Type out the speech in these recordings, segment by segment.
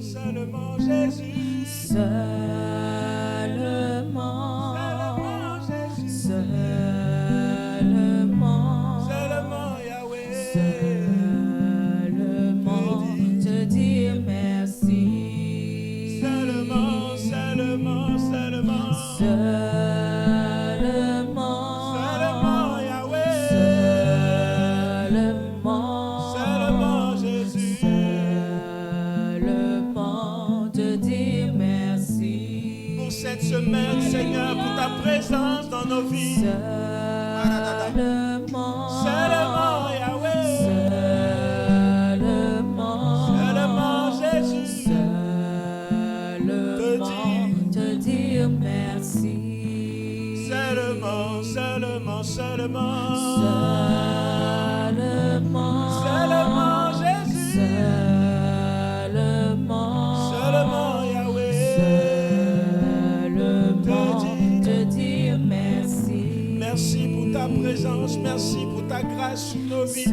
Seulement Jésus. Seulement Jésus. Seulement Yahweh. Seulement te dire merci. Seulement Yahweh. Seulement Jésus. Seulement te dire merci. Pour cette semaine, Seigneur, pour ta présence dans nos vies. Seulement Yahweh. Seulement Jésus. Seulement te dire merci. Seulement Jésus. Seulement Yahweh. Te dire merci. Merci pour ta présence, merci pour ta grâce sur nos vies.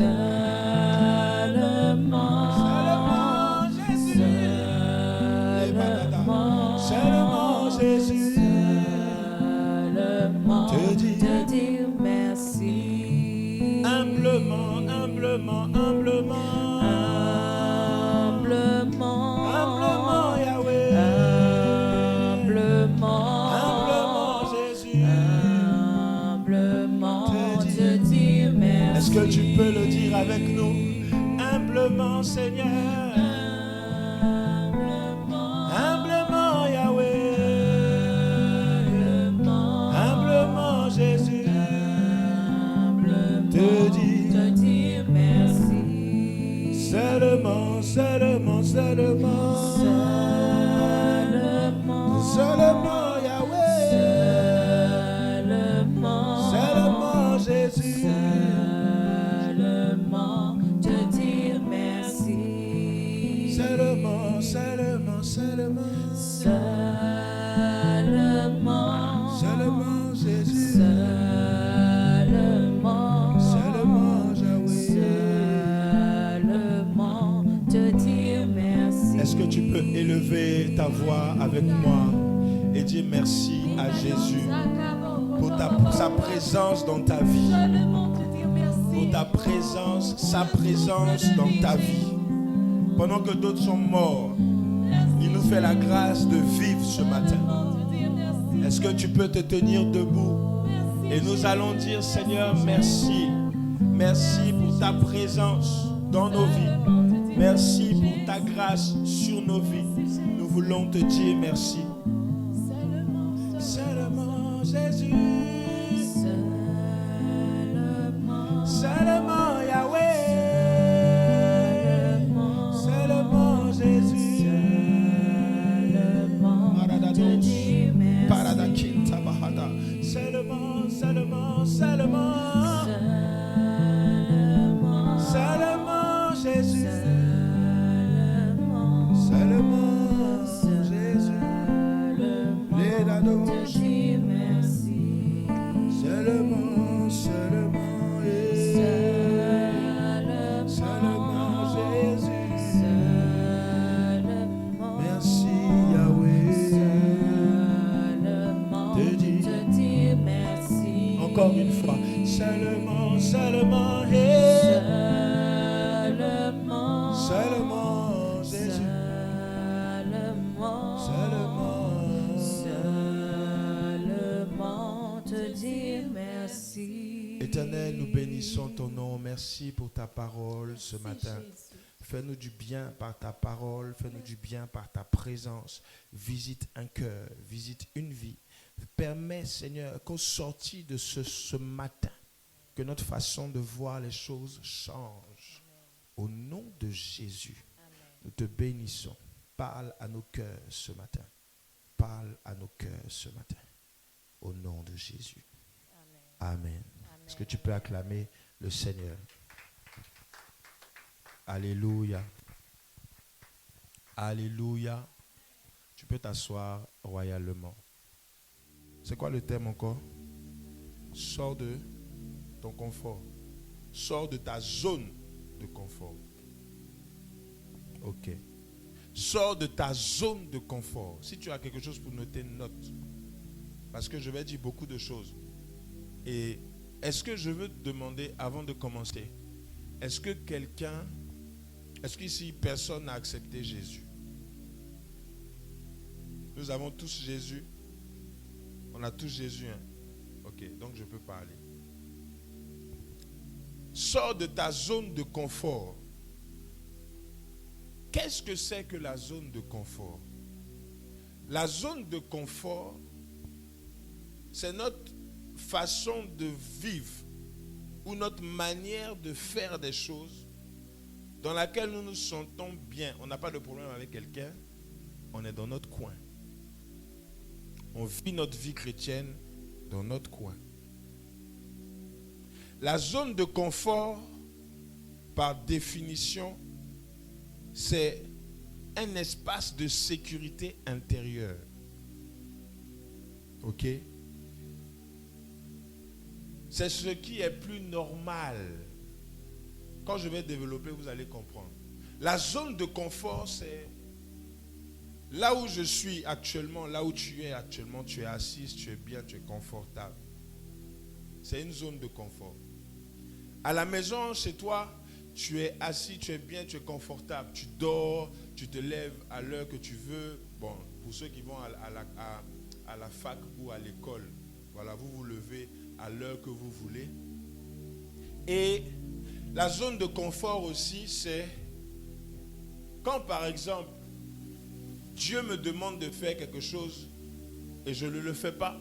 Seulement Jésus. Seulement Jésus. Te dire merci. Humblement Yahweh. Humblement Jésus. Te dire merci. Est-ce que tu peux le dire avec nous? Humblement Seigneur. Humblement Yahweh. Humblement Jésus. Te dire merci. Seulement Yahweh. Seulement Jésus. Seulement te dire merci. Seulement Jésus. Seulement Yahweh. Seulement te dire merci. Est-ce que tu peux élever ta voix avec moi et dire merci à Jésus pour sa présence dans ta vie, pour ta présence, sa présence dans ta vie. Pendant que d'autres sont morts, il nous fait la grâce de vivre ce matin. Est-ce que tu peux te tenir debout? Et nous allons dire, Seigneur, merci. Merci pour ta présence dans nos vies. Merci pour ta grâce sur nos vies. Nous voulons te dire merci. Seulement Jésus. Seulement Yahweh. Seulement Jésus. Seulement Jésus. Seulement Jésus. Les dados. Seulement Jésus. Merci Yahweh. Te dire merci. Encore une fois. Seulement Jésus. Seulement te dire merci. Éternel, nous bénissons ton nom. Merci pour ta parole ce matin. Fais-nous du bien par ta parole. Fais-nous du bien par ta présence. Visite un cœur. Visite une vie. Permets, Seigneur, qu'au sorti de ce matin, que notre façon de voir les choses change. Au nom de Jésus, nous te bénissons. Parle à nos cœurs ce matin. Parle à nos cœurs ce matin. Au nom de Jésus. Amen. Est-ce que tu peux acclamer le Seigneur? Alléluia. Alléluia. Tu peux t'asseoir royalement. C'est quoi le thème encore? Sors de ton confort. Sors de ta zone de confort. Ok. Sors de ta zone de confort. Si tu as quelque chose pour noter, note. Parce que je vais dire beaucoup de choses. Et est-ce que je veux te demander, avant de commencer, est-ce qu'ici personne n'a accepté Jésus? Nous avons tous Jésus. On a tous Jésus. Hein? Ok, donc je peux parler. Sors de ta zone de confort. Qu'est-ce que c'est que la zone de confort? La zone de confort, c'est notre façon de vivre ou notre manière de faire des choses dans laquelle nous nous sentons bien. On n'a pas de problème avec quelqu'un, on est dans notre coin. On vit notre vie chrétienne dans notre coin. La zone de confort, par définition, c'est un espace de sécurité intérieure. Ok? C'est ce qui est plus normal. Quand je vais développer, vous allez comprendre. La zone de confort, c'est là où je suis actuellement, là où tu es actuellement, tu es assise, tu es bien, tu es confortable. C'est une zone de confort. À la maison, chez toi, tu es assis, tu es bien, tu es confortable. Tu dors, tu te lèves à l'heure que tu veux. Bon, pour ceux qui vont à la fac ou à l'école, voilà, vous vous levez à l'heure que vous voulez. Et la zone de confort aussi, c'est quand par exemple, Dieu me demande de faire quelque chose et je ne le fais pas.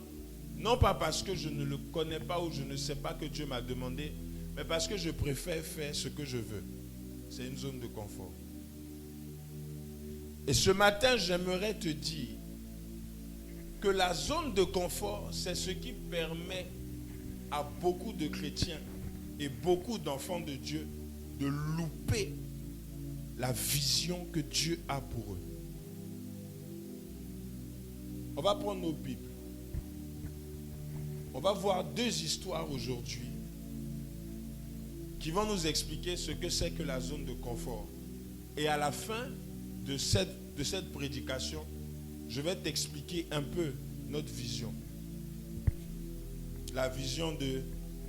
Non pas parce que je ne le connais pas ou je ne sais pas que Dieu m'a demandé, mais parce que je préfère faire ce que je veux. C'est une zone de confort. Et ce matin, j'aimerais te dire que la zone de confort, c'est ce qui permet à beaucoup de chrétiens et beaucoup d'enfants de Dieu de louper la vision que Dieu a pour eux. On va prendre nos Bibles. On va voir deux histoires aujourd'hui qui vont nous expliquer ce que c'est que la zone de confort. Et à la fin de cette prédication, je vais t'expliquer un peu notre vision. La vision de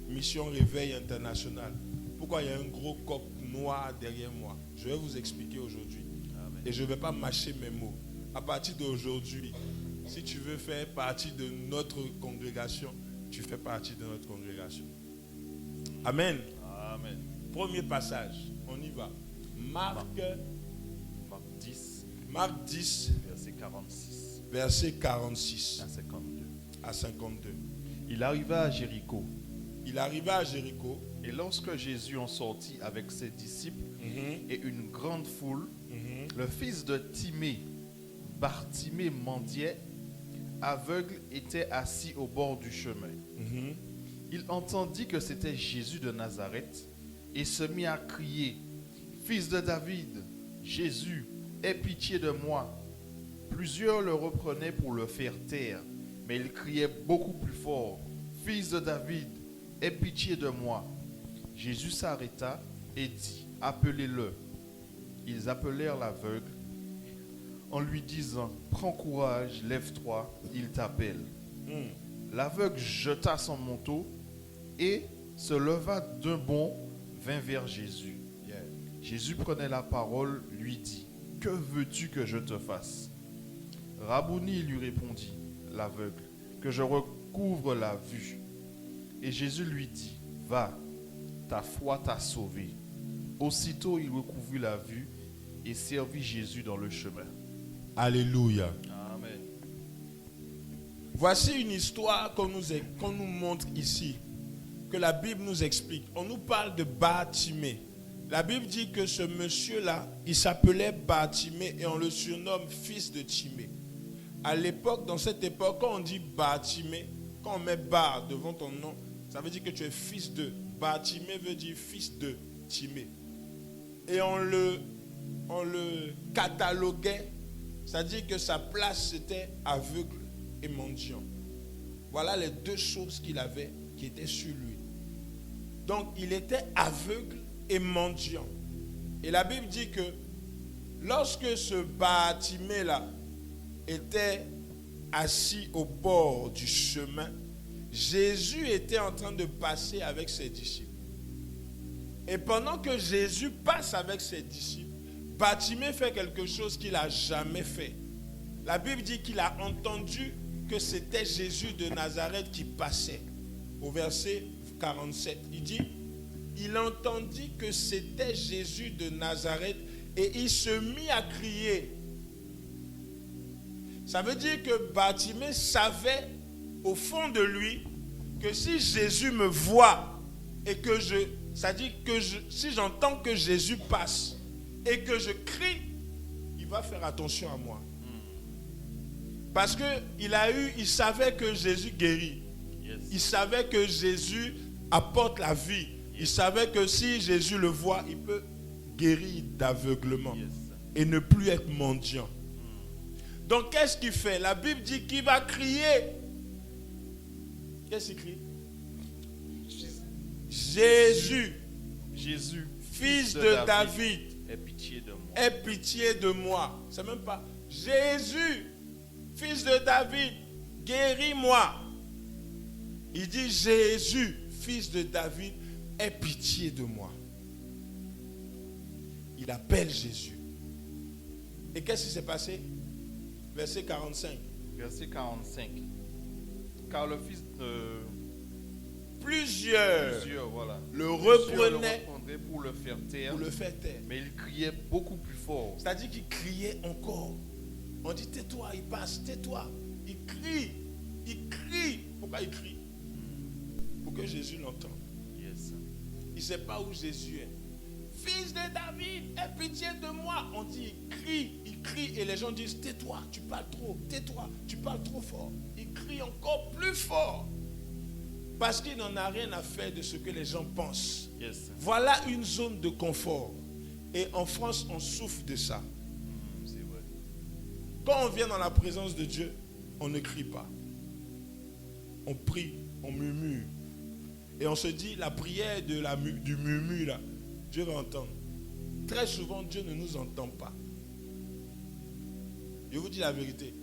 Mission Réveil International. Pourquoi il y a un gros coq noir derrière moi? Je vais vous expliquer aujourd'hui. Amen. Et je ne vais pas mâcher mes mots. À partir d'aujourd'hui, si tu veux faire partie de notre congrégation, tu fais partie de notre congrégation. Amen. Amen. Premier passage, on y va. Marc 10, verset 46. Verset 46 à 52. À 52. Il arriva à Jéricho. Et lorsque Jésus en sortit avec ses disciples et une grande foule, le fils de Timée, Bartimée mendiait, aveugle, était assis au bord du chemin. Il entendit que c'était Jésus de Nazareth et se mit à crier: Fils de David, Jésus, aie pitié de moi. Plusieurs le reprenaient pour le faire taire, mais il criait beaucoup plus fort: Fils de David, aie pitié de moi. Jésus s'arrêta et dit: Appelez-le. Ils appelèrent l'aveugle en lui disant: Prends courage, lève-toi, il t'appelle. L'aveugle jeta son manteau et se leva d'un bond, vint vers Jésus. Jésus prenait la parole, lui dit: Que veux-tu que je te fasse? Rabouni, lui répondit l'aveugle, que je recouvre la vue. Et Jésus lui dit: Va, ta foi t'a sauvé. Aussitôt il recouvrit la vue et servit Jésus dans le chemin. Alléluia. Amen. Voici une histoire qu'on nous montre ici, que la Bible nous explique. On nous parle de Bartimée. La Bible dit que ce monsieur-là, il s'appelait Bartimée et on le surnomme fils de Timée. À l'époque, dans cette époque, quand on dit Bartimée, quand on met Bar devant ton nom, ça veut dire que tu es fils de. Bartimée veut dire fils de Timée. Et on le cataloguait, c'est-à-dire que sa place c'était aveugle et mendiant. Voilà les deux choses qu'il avait qui étaient sur lui. Donc il était aveugle et mendiant. Et la Bible dit que lorsque ce Bartimée-là était assis au bord du chemin, Jésus était en train de passer avec ses disciples. Et pendant que Jésus passe avec ses disciples, Bartimée fait quelque chose qu'il n'a jamais fait. La Bible dit qu'il a entendu que c'était Jésus de Nazareth qui passait. Au verset 47, il dit, il entendit que c'était Jésus de Nazareth et il se mit à crier. Ça veut dire que Bartimée savait au fond de lui que si Jésus me voit et que si j'entends que Jésus passe et que je crie, il va faire attention à moi. Parce que il savait que Jésus guérit. Yes. Il savait que Jésus apporte la vie. Il savait que si Jésus le voit, il peut guérir d'aveuglement et ne plus être mendiant. Donc qu'est-ce qu'il fait? La Bible dit qu'il va crier. Qu'est-ce qu'il crie? Jésus, fils de David, aie pitié de moi. aie pitié de moi. C'est même pas Jésus, fils de David, guéris-moi. Il dit Jésus, fils de David, aie pitié de moi. Il appelle Jésus. Et qu'est-ce qui s'est passé? Verset 45. Verset 45. Car le fils de... Plusieurs voilà. le Plusieurs reprenaient pour le faire taire. pour le faire taire. Mais il criait beaucoup plus fort. C'est-à-dire qu'il criait encore. On dit tais-toi, il passe, tais-toi. Il crie. Il crie. Pourquoi il crie? Pour que Jésus l'entende. Yes. Il ne sait pas où Jésus est. Fils de David, aie pitié de moi. On dit il crie et les gens disent tais-toi, tu parles trop, tais-toi, tu parles trop fort. Il crie encore plus fort. Parce qu'il n'en a rien à faire de ce que les gens pensent. Yes. Voilà une zone de confort. Et en France, on souffre de ça. C'est vrai. Quand on vient dans la présence de Dieu, on ne crie pas. On prie, on murmure. Et on se dit, la prière du murmure, là, Dieu va entendre. Très souvent, Dieu ne nous entend pas. Je vous dis la vérité.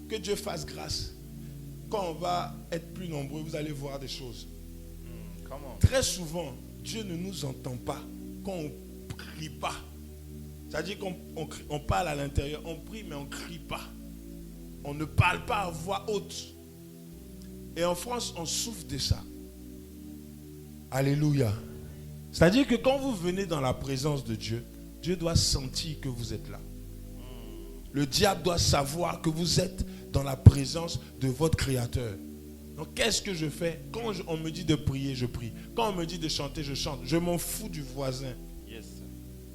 Que Dieu fasse grâce. Quand on va être plus nombreux, vous allez voir des choses. Comment? Très souvent, Dieu ne nous entend pas quand on ne prie pas. C'est-à-dire qu'on parle à l'intérieur, on prie mais on ne crie pas. On ne parle pas à voix haute. Et en France, on souffre de ça. Alléluia. C'est-à-dire que quand vous venez dans la présence de Dieu, Dieu doit sentir que vous êtes là. Le diable doit savoir que vous êtes dans la présence de votre Créateur. Donc qu'est-ce que je fais? Quand on me dit de prier, je prie. Quand on me dit de chanter, je chante. Je m'en fous du voisin. Yes.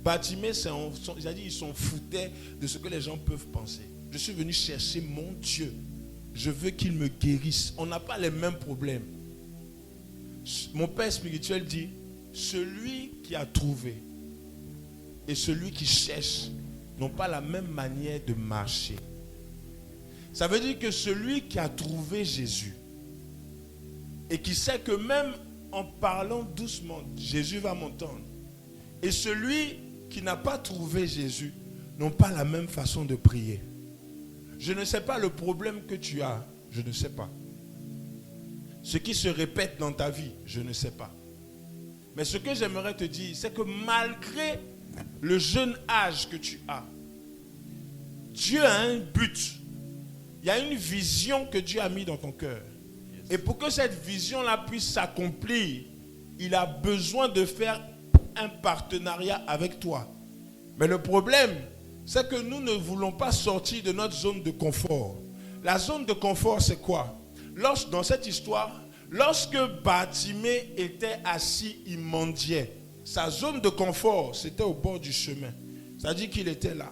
Bartimée, ils s'en foutaient de ce que les gens peuvent penser. Je suis venu chercher mon Dieu. Je veux qu'il me guérisse. On n'a pas les mêmes problèmes. Mon père spirituel dit, celui qui a trouvé et celui qui cherche n'ont pas la même manière de marcher. Ça veut dire que celui qui a trouvé Jésus et qui sait que même en parlant doucement, Jésus va m'entendre. Et celui qui n'a pas trouvé Jésus n'ont pas la même façon de prier. Je ne sais pas le problème que tu as, je ne sais pas. Ce qui se répète dans ta vie, je ne sais pas. Mais ce que j'aimerais te dire, c'est que malgré le jeune âge que tu as, Dieu a un but. Il y a une vision que Dieu a mis dans ton cœur. Et pour que cette vision-là puisse s'accomplir, il a besoin de faire un partenariat avec toi. Mais le problème, c'est que nous ne voulons pas sortir de notre zone de confort. La zone de confort, c'est quoi? Dans cette histoire, lorsque Bartimée était assis, il mendiait. Sa zone de confort, c'était au bord du chemin. C'est-à-dire qu'il était là.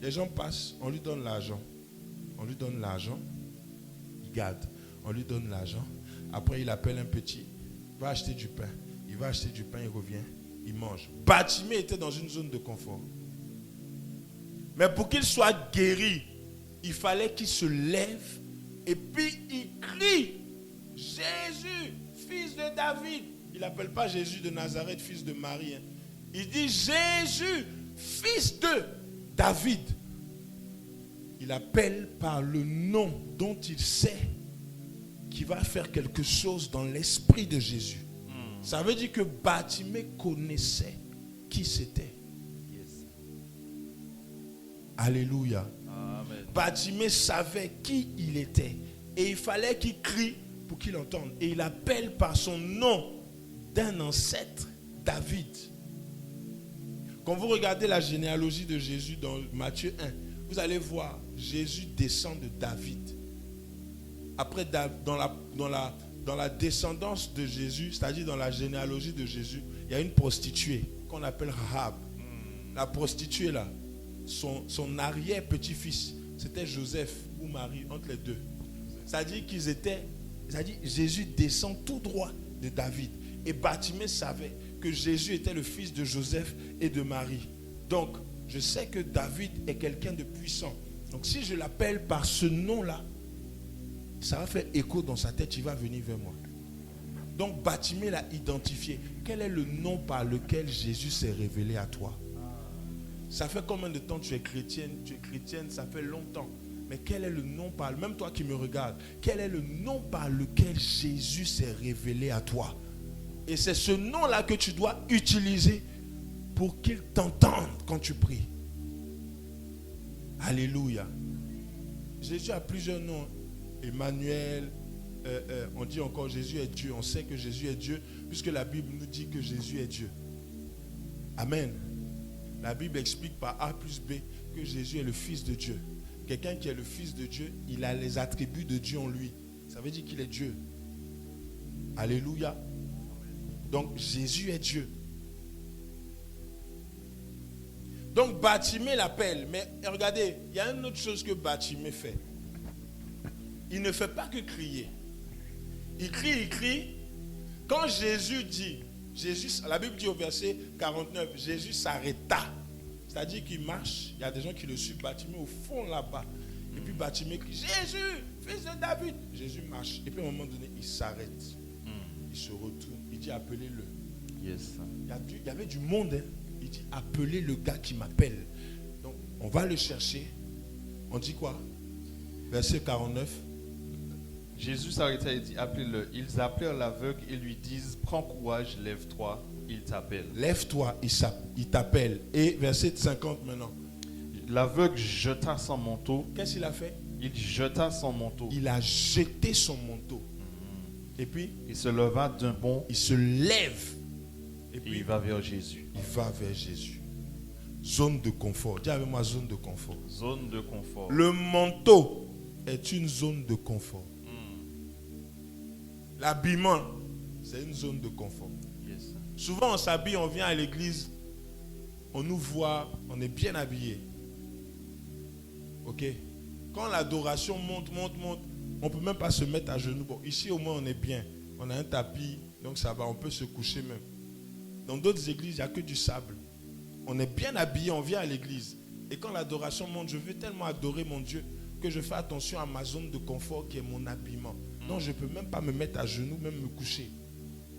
Les gens passent, on lui donne l'argent. On lui donne l'argent, il garde. On lui donne l'argent. Après, il appelle un petit. Il va acheter du pain. Il va acheter du pain, il revient. Il mange. Bartimée était dans une zone de confort. Mais pour qu'il soit guéri, il fallait qu'il se lève et puis il crie Jésus, fils de David. Il n'appelle pas Jésus de Nazareth, fils de Marie. Il dit Jésus, fils de David. Il appelle par le nom dont il sait qu'il va faire quelque chose dans l'esprit de Jésus. Ça veut dire que Bartimée connaissait qui c'était. Yes. Alléluia. Amen. Bartimée savait qui il était. Et il fallait qu'il crie pour qu'il entende. Et il appelle par son nom d'un ancêtre, David. Quand vous regardez la généalogie de Jésus dans Matthieu 1, vous allez voir, Jésus descend de David. Après, dans la descendance de Jésus, c'est-à-dire dans la généalogie de Jésus, il y a une prostituée qu'on appelle Rahab. La prostituée là, son arrière-petit-fils, c'était Joseph ou Marie, entre les deux. C'est-à-dire Jésus descend tout droit de David. Et Bartimée savait que Jésus était le fils de Joseph et de Marie. Donc, je sais que David est quelqu'un de puissant. Donc, si je l'appelle par ce nom-là, ça va faire écho dans sa tête, il va venir vers moi. Donc, Bartimée l'a identifié. Quel est le nom par lequel Jésus s'est révélé à toi? Ça fait combien de temps tu es chrétienne? Tu es chrétienne, ça fait longtemps. Mais quel est le nom même toi qui me regardes, quel est le nom par lequel Jésus s'est révélé à toi? Et c'est ce nom-là que tu dois utiliser pour qu'il t'entende quand tu pries. Alléluia. Jésus a plusieurs noms. Emmanuel, on dit encore Jésus est Dieu. On sait que Jésus est Dieu puisque la Bible nous dit que Jésus est Dieu. Amen. La Bible explique par A plus B que Jésus est le Fils de Dieu. Quelqu'un qui est le Fils de Dieu, il a les attributs de Dieu en lui. Ça veut dire qu'il est Dieu. Alléluia. Donc Jésus est Dieu. Donc Bartimée l'appelle. Mais regardez, il y a une autre chose que Bartimée fait. Il ne fait pas que crier. Il crie. Quand Jésus dit, la Bible dit au verset 49, Jésus s'arrêta. C'est-à-dire qu'il marche, il y a des gens qui le suivent, Bartimée au fond là-bas. Et puis Bartimée crie, Jésus, fils de David. Jésus marche. Et puis à un moment donné, il s'arrête. Il se retourne. Il dit, appelez-le. Yes. Il y avait du monde. Hein. Il dit, appelez le gars qui m'appelle. Donc, on va le chercher. On dit quoi? Verset 49. Jésus s'arrêta et dit, appelez-le. Ils appelèrent l'aveugle et lui disent, prends courage, lève-toi, il t'appelle. Lève-toi, il t'appelle. Et verset 50 maintenant. L'aveugle jeta son manteau. Qu'est-ce qu'il a fait? Il jeta son manteau. Il a jeté son manteau. Et puis, il se leva d'un bond. Il se lève. Et puis, il va vers Jésus. Il va vers Jésus. Zone de confort. Dis avec moi, zone de confort. Zone de confort. Le manteau est une zone de confort. L'habillement, c'est une zone de confort. Yes. Souvent, on s'habille, on vient à l'église, on nous voit, on est bien habillé. Ok? Quand l'adoration monte, on ne peut même pas se mettre à genoux. Bon, ici, au moins, on est bien. On a un tapis, donc ça va, on peut se coucher même. Dans d'autres églises, il n'y a que du sable. On est bien habillé, on vient à l'église. Et quand l'adoration monte, je veux tellement adorer mon Dieu que je fais attention à ma zone de confort qui est mon habillement. Donc je ne peux même pas me mettre à genoux, même me coucher.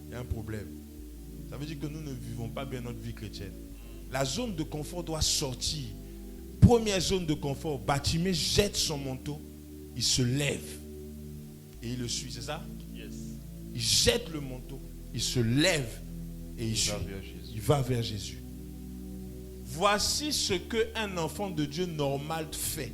Il y a un problème. Ça veut dire que nous ne vivons pas bien notre vie chrétienne. La zone de confort doit sortir. Première zone de confort, Bartimée jette son manteau, il se lève et il le suit, c'est ça? Yes. Il jette le manteau, il se lève et il suit. Il va vers Jésus. Voici ce qu'un enfant de Dieu normal fait.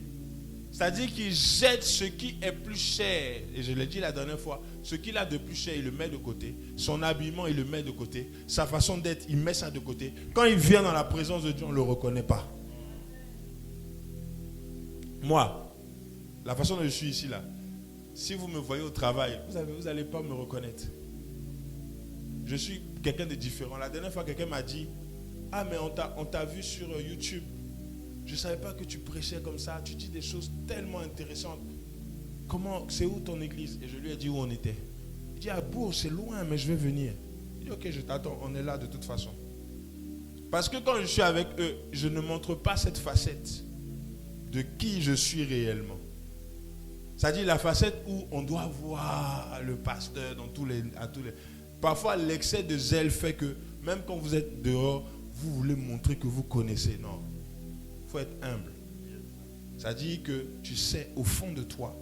C'est-à-dire qu'il jette ce qui est plus cher. Et je l'ai dit la dernière fois, ce qu'il a de plus cher, il le met de côté. Son habillement, il le met de côté. Sa façon d'être, il met ça de côté. Quand il vient dans la présence de Dieu, on ne le reconnaît pas. Moi, la façon dont je suis ici, là, si vous me voyez au travail, vous n'allez pas me reconnaître. Je suis quelqu'un de différent. La dernière fois, quelqu'un m'a dit, ah, mais on t'a vu sur YouTube. Je ne savais pas que tu prêchais comme ça. Tu dis des choses tellement intéressantes. C'est où ton église? Et je lui ai dit où on était. Il dit, à Bourg, c'est loin, mais je vais venir. Il dit, ok, je t'attends. On est là de toute façon. Parce que quand je suis avec eux, je ne montre pas cette facette de qui je suis réellement. C'est-à-dire la facette où on doit voir le pasteur à tous les... Parfois, l'excès de zèle fait que même quand vous êtes dehors, vous voulez montrer que vous connaissez. Non. Il faut être humble. Ça dit que tu sais au fond de toi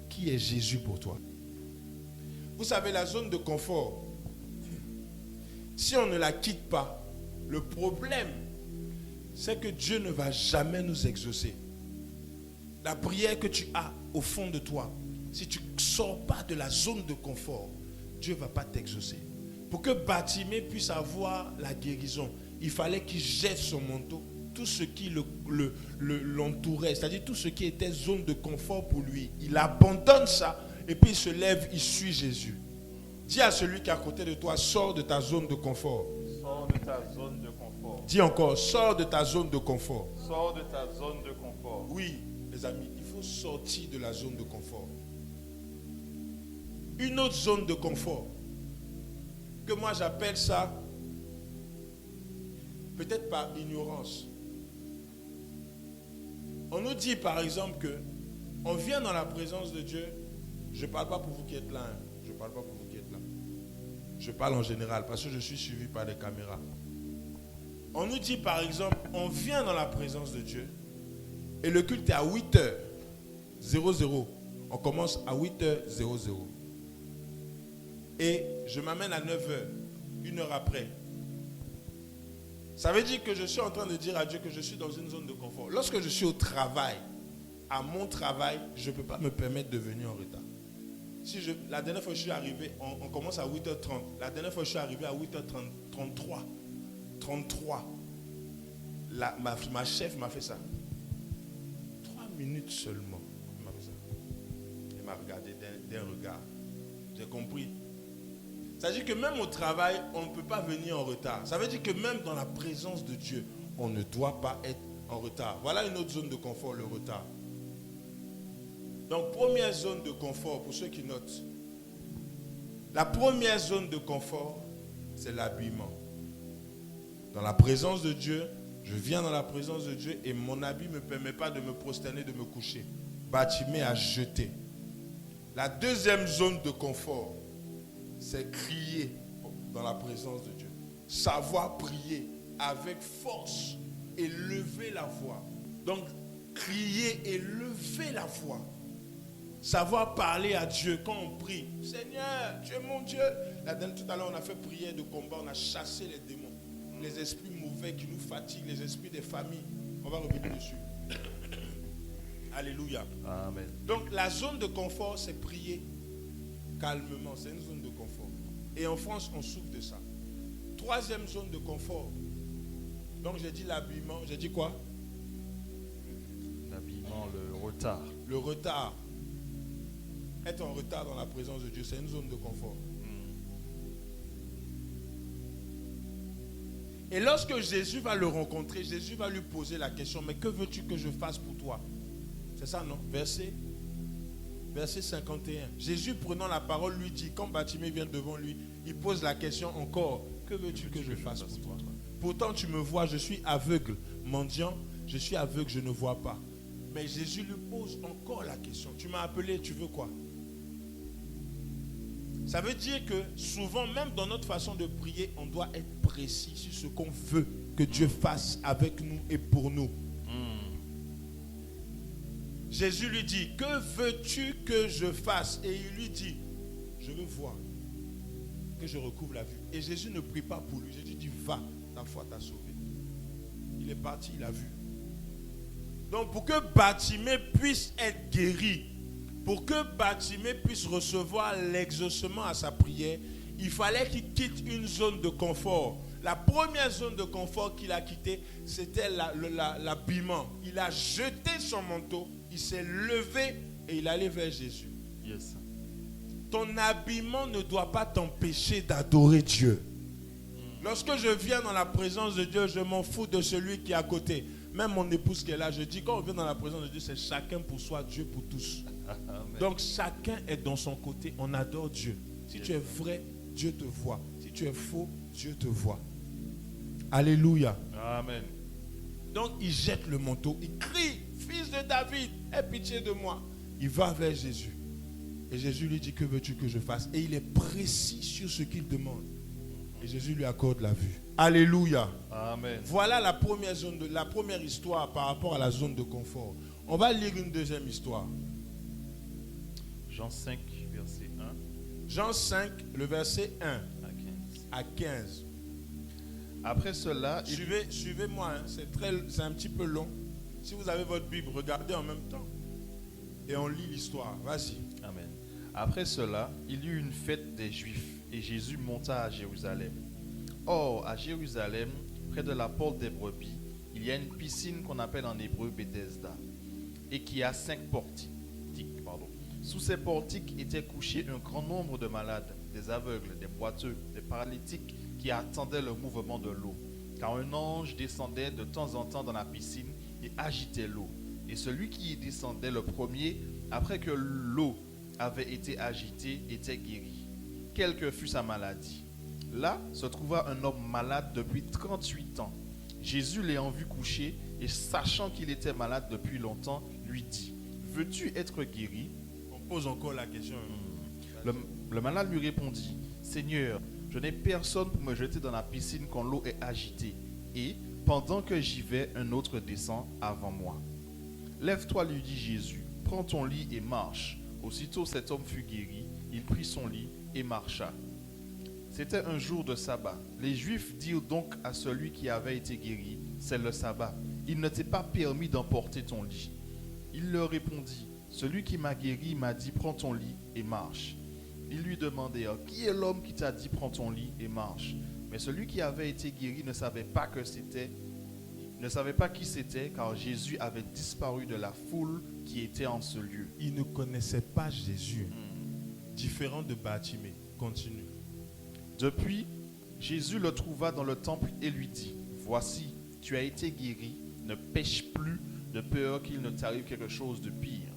qui est Jésus pour toi. Vous savez, la zone de confort, si on ne la quitte pas, le problème, c'est que Dieu ne va jamais nous exaucer. La prière que tu as au fond de toi, si tu ne sors pas de la zone de confort, Dieu ne va pas t'exaucer. Pour que Bartimée puisse avoir la guérison, il fallait qu'il jette son manteau, tout ce qui l'entourait, c'est-à-dire tout ce qui était zone de confort pour lui. Il abandonne ça et puis il se lève, il suit Jésus. Dis à celui qui est à côté de toi, sors de ta zone de confort. Sors de ta zone de confort. Dis encore, sors de ta zone de confort. Sors de ta zone de confort. Oui, les amis, il faut sortir de la zone de confort. Une autre zone de confort, que moi j'appelle ça, peut-être par ignorance. On nous dit par exemple que on vient dans la présence de Dieu. Je ne parle pas pour vous qui êtes là. Hein. Je ne parle pas pour vous qui êtes là. Je parle en général parce que je suis suivi par des caméras. On nous dit par exemple, on vient dans la présence de Dieu et le culte est à 8h00. On commence à 8h00. Et je m'amène à 9h, une heure après. Ça veut dire que je suis en train de dire à Dieu que je suis dans une zone de confort. Lorsque je suis au travail, à mon travail, je ne peux pas me permettre de venir en retard. La dernière fois que je suis arrivé, on commence à 8h30. La dernière fois que je suis arrivé à 8h33. 33. Ma chef m'a fait ça. 3 minutes seulement. Elle m'a fait ça. Elle m'a regardé d'un regard. J'ai compris. Ça veut dire que même au travail, on ne peut pas venir en retard. Ça veut dire que même dans la présence de Dieu, on ne doit pas être en retard. Voilà une autre zone de confort, le retard. Donc, première zone de confort, pour ceux qui notent. La première zone de confort, c'est l'habillement. Dans la présence de Dieu, je viens dans la présence de Dieu et mon habit ne me permet pas de me prosterner, de me coucher. Bartimée a jeté. La deuxième zone de confort, c'est crier dans la présence de Dieu. Savoir prier avec force et lever la voix. Donc, crier et lever la voix. Savoir parler à Dieu quand on prie. Seigneur, tu es mon Dieu. Tout à l'heure, on a fait prière de combat, on a chassé les démons. Les esprits mauvais qui nous fatiguent, les esprits des familles. On va revenir dessus. Alléluia. Amen. Donc, la zone de confort, c'est prier calmement. C'est une zone de confort. Et en France, on souffre de ça. Troisième zone de confort. Donc, j'ai dit l'habillement. J'ai dit quoi? L'habillement, le retard. Le retard. Être en retard dans la présence de Dieu, c'est une zone de confort. Et lorsque Jésus va le rencontrer, Jésus va lui poser la question, mais que veux-tu que je fasse pour toi? C'est ça, non? Verset 51. Jésus, prenant la parole, lui dit, quand Bartimée vient devant lui, il pose la question encore, que veux-tu que je fasse pour toi? Pourtant, tu me vois, je suis aveugle, mendiant, je suis aveugle, je ne vois pas. Mais Jésus lui pose encore la question. Tu m'as appelé, tu veux quoi? Ça veut dire que souvent, même dans notre façon de prier, on doit être précis sur ce qu'on veut que Dieu fasse avec nous et pour nous. Jésus lui dit, que veux-tu que je fasse? Et il lui dit, je veux voir, que je recouvre la vue. Et Jésus ne prie pas pour lui. Jésus dit, va, ta foi t'a sauvé. Il est parti, il a vu. Donc pour que Bartimée puisse être guéri, pour que Bartimée puisse recevoir l'exaucement à sa prière, il fallait qu'il quitte une zone de confort. La première zone de confort qu'il a quittée, c'était l'habillement. Il a jeté son manteau, il s'est levé et il allait vers Jésus. Yes. Ton habillement ne doit pas t'empêcher d'adorer Dieu. Lorsque je viens dans la présence de Dieu, je m'en fous de celui qui est à côté. Même mon épouse qui est là, je dis, quand on vient dans la présence de Dieu, c'est chacun pour soi, Dieu pour tous. Amen. Donc chacun est dans son côté, on adore Dieu. Si tu es vrai, Dieu te voit. Si tu es faux, Dieu te voit. Alléluia. Amen. Donc il jette le manteau, il crie, fils de David, aie pitié de moi. Il va vers Jésus. Et Jésus lui dit, que veux-tu que je fasse? Et il est précis sur ce qu'il demande. Et Jésus lui accorde la vue. Alléluia. Amen. Voilà la première histoire par rapport à la zone de confort. On va lire une deuxième histoire. Jean 5, verset 1 Jean 5, le verset 1 à 15. à 15. Après cela, Suivez-moi, hein. C'est un petit peu long. Si vous avez votre Bible, regardez en même temps. Et on lit l'histoire. Vas-y. Amen. Après cela, il y eut une fête des Juifs et Jésus monta à Jérusalem. Or, à Jérusalem, près de la porte des brebis, il y a une piscine qu'on appelle en hébreu Bethesda et qui a 5 portiques. Sous ces portiques étaient couchés un grand nombre de malades, des aveugles, des boiteux, des paralytiques qui attendaient le mouvement de l'eau. Car un ange descendait de temps en temps dans la piscine et agitait l'eau. Et celui qui y descendait le premier, après que l'eau avait été agitée, était guéri, quelle que fût sa maladie. Là se trouva un homme malade depuis 38 ans. Jésus l'ayant vu coucher et sachant qu'il était malade depuis longtemps, lui dit, « Veux-tu être guéri ?» On pose encore la question. Le malade lui répondit, « Seigneur, je n'ai personne pour me jeter dans la piscine quand l'eau est agitée. Et, pendant que j'y vais, un autre descend avant moi. » « Lève-toi, lui dit Jésus, prends ton lit et marche. » Aussitôt cet homme fut guéri, il prit son lit et marcha. C'était un jour de sabbat. Les Juifs dirent donc à celui qui avait été guéri, « C'est le sabbat. Il ne t'est pas permis d'emporter ton lit. » Il leur répondit, « Celui qui m'a guéri m'a dit, prends ton lit et marche. » Ils lui demandèrent, « Qui est l'homme qui t'a dit, prends ton lit et marche ?» Mais celui qui avait été guéri ne savait pas qui c'était, car Jésus avait disparu de la foule qui était en ce lieu. Il ne connaissait pas Jésus. Différent de Bartimée. Continue. Depuis, Jésus le trouva dans le temple et lui dit, « Voici, tu as été guéri, ne pêche plus de peur qu'il ne t'arrive quelque chose de pire. »